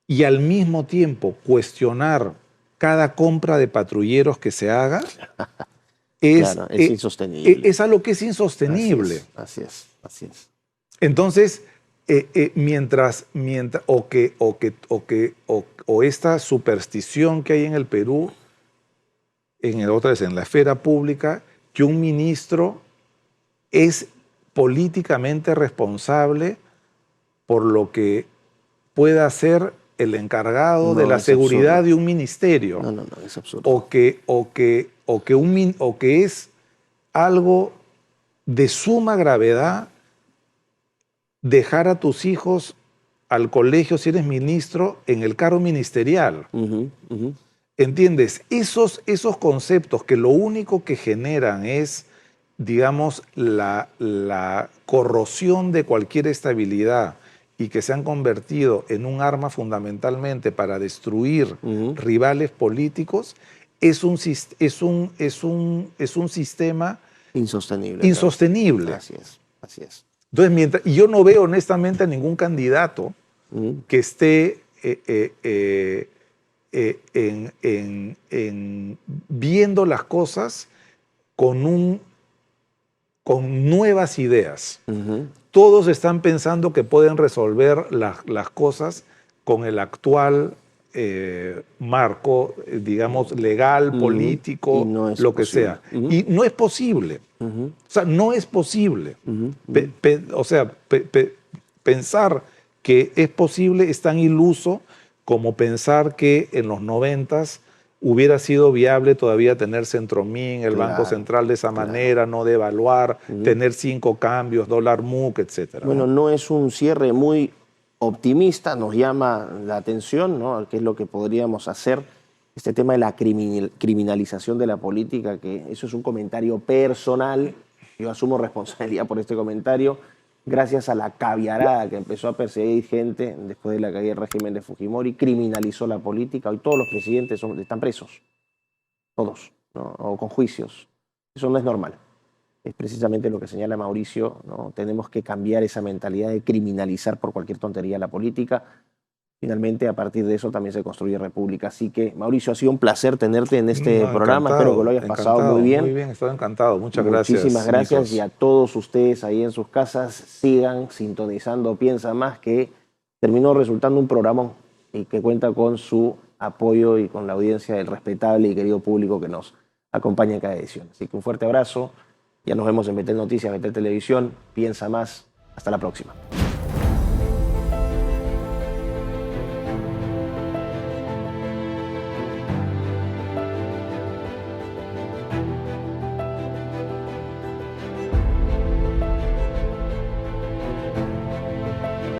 y al mismo tiempo cuestionar cada compra de patrulleros que se haga, Claro, es insostenible. es algo que es insostenible. Así es. Entonces, o esta superstición que hay en el Perú, en la esfera pública, que un ministro es políticamente responsable por lo que pueda hacer el encargado de la seguridad de un ministerio. No, es absurdo. O que es algo de suma gravedad dejar a tus hijos al colegio si eres ministro en el cargo ministerial. ¿Entiendes? Esos conceptos que lo único que generan es, digamos, la corrosión de cualquier estabilidad y que se han convertido en un arma fundamentalmente para destruir rivales políticos, es un sistema insostenible. Claro. Así es. Entonces, y yo no veo honestamente a ningún candidato que esté viendo las cosas con nuevas ideas. Todos están pensando que pueden resolver las cosas con el actual marco, digamos, legal, político, lo que sea. Y no es posible. O sea, no es posible. Pensar que es posible es tan iluso como pensar que en los 90s hubiera sido viable todavía tener Centromin, el Banco Central de esa manera, no devaluar, tener 5 cambios, dólar MUC, etc. Bueno, no es un cierre muy optimista, nos llama la atención, ¿no? ¿Qué es lo que podríamos hacer? Este tema de la criminalización de la política, que eso es un comentario personal, yo asumo responsabilidad por este comentario, gracias a la caviarada que empezó a perseguir gente después de la caída del régimen de Fujimori, criminalizó la política. Hoy todos los presidentes están presos, todos, ¿no? O con juicios. Eso no es normal. Es precisamente lo que señala Mauricio, ¿no? Tenemos que cambiar esa mentalidad de criminalizar por cualquier tontería la política. Finalmente, a partir de eso también se construye república. Así que, Mauricio, ha sido un placer tenerte en este programa. Espero que lo hayas pasado muy bien. Muy bien, estoy encantado. Muchas gracias. Muchísimas gracias. Nikos. Y a todos ustedes ahí en sus casas, sigan sintonizando Piensa Más, que terminó resultando un programa y que cuenta con su apoyo y con la audiencia del respetable y querido público que nos acompaña en cada edición. Así que un fuerte abrazo. Ya nos vemos en BT Noticias, BT Televisión. Piensa Más. Hasta la próxima.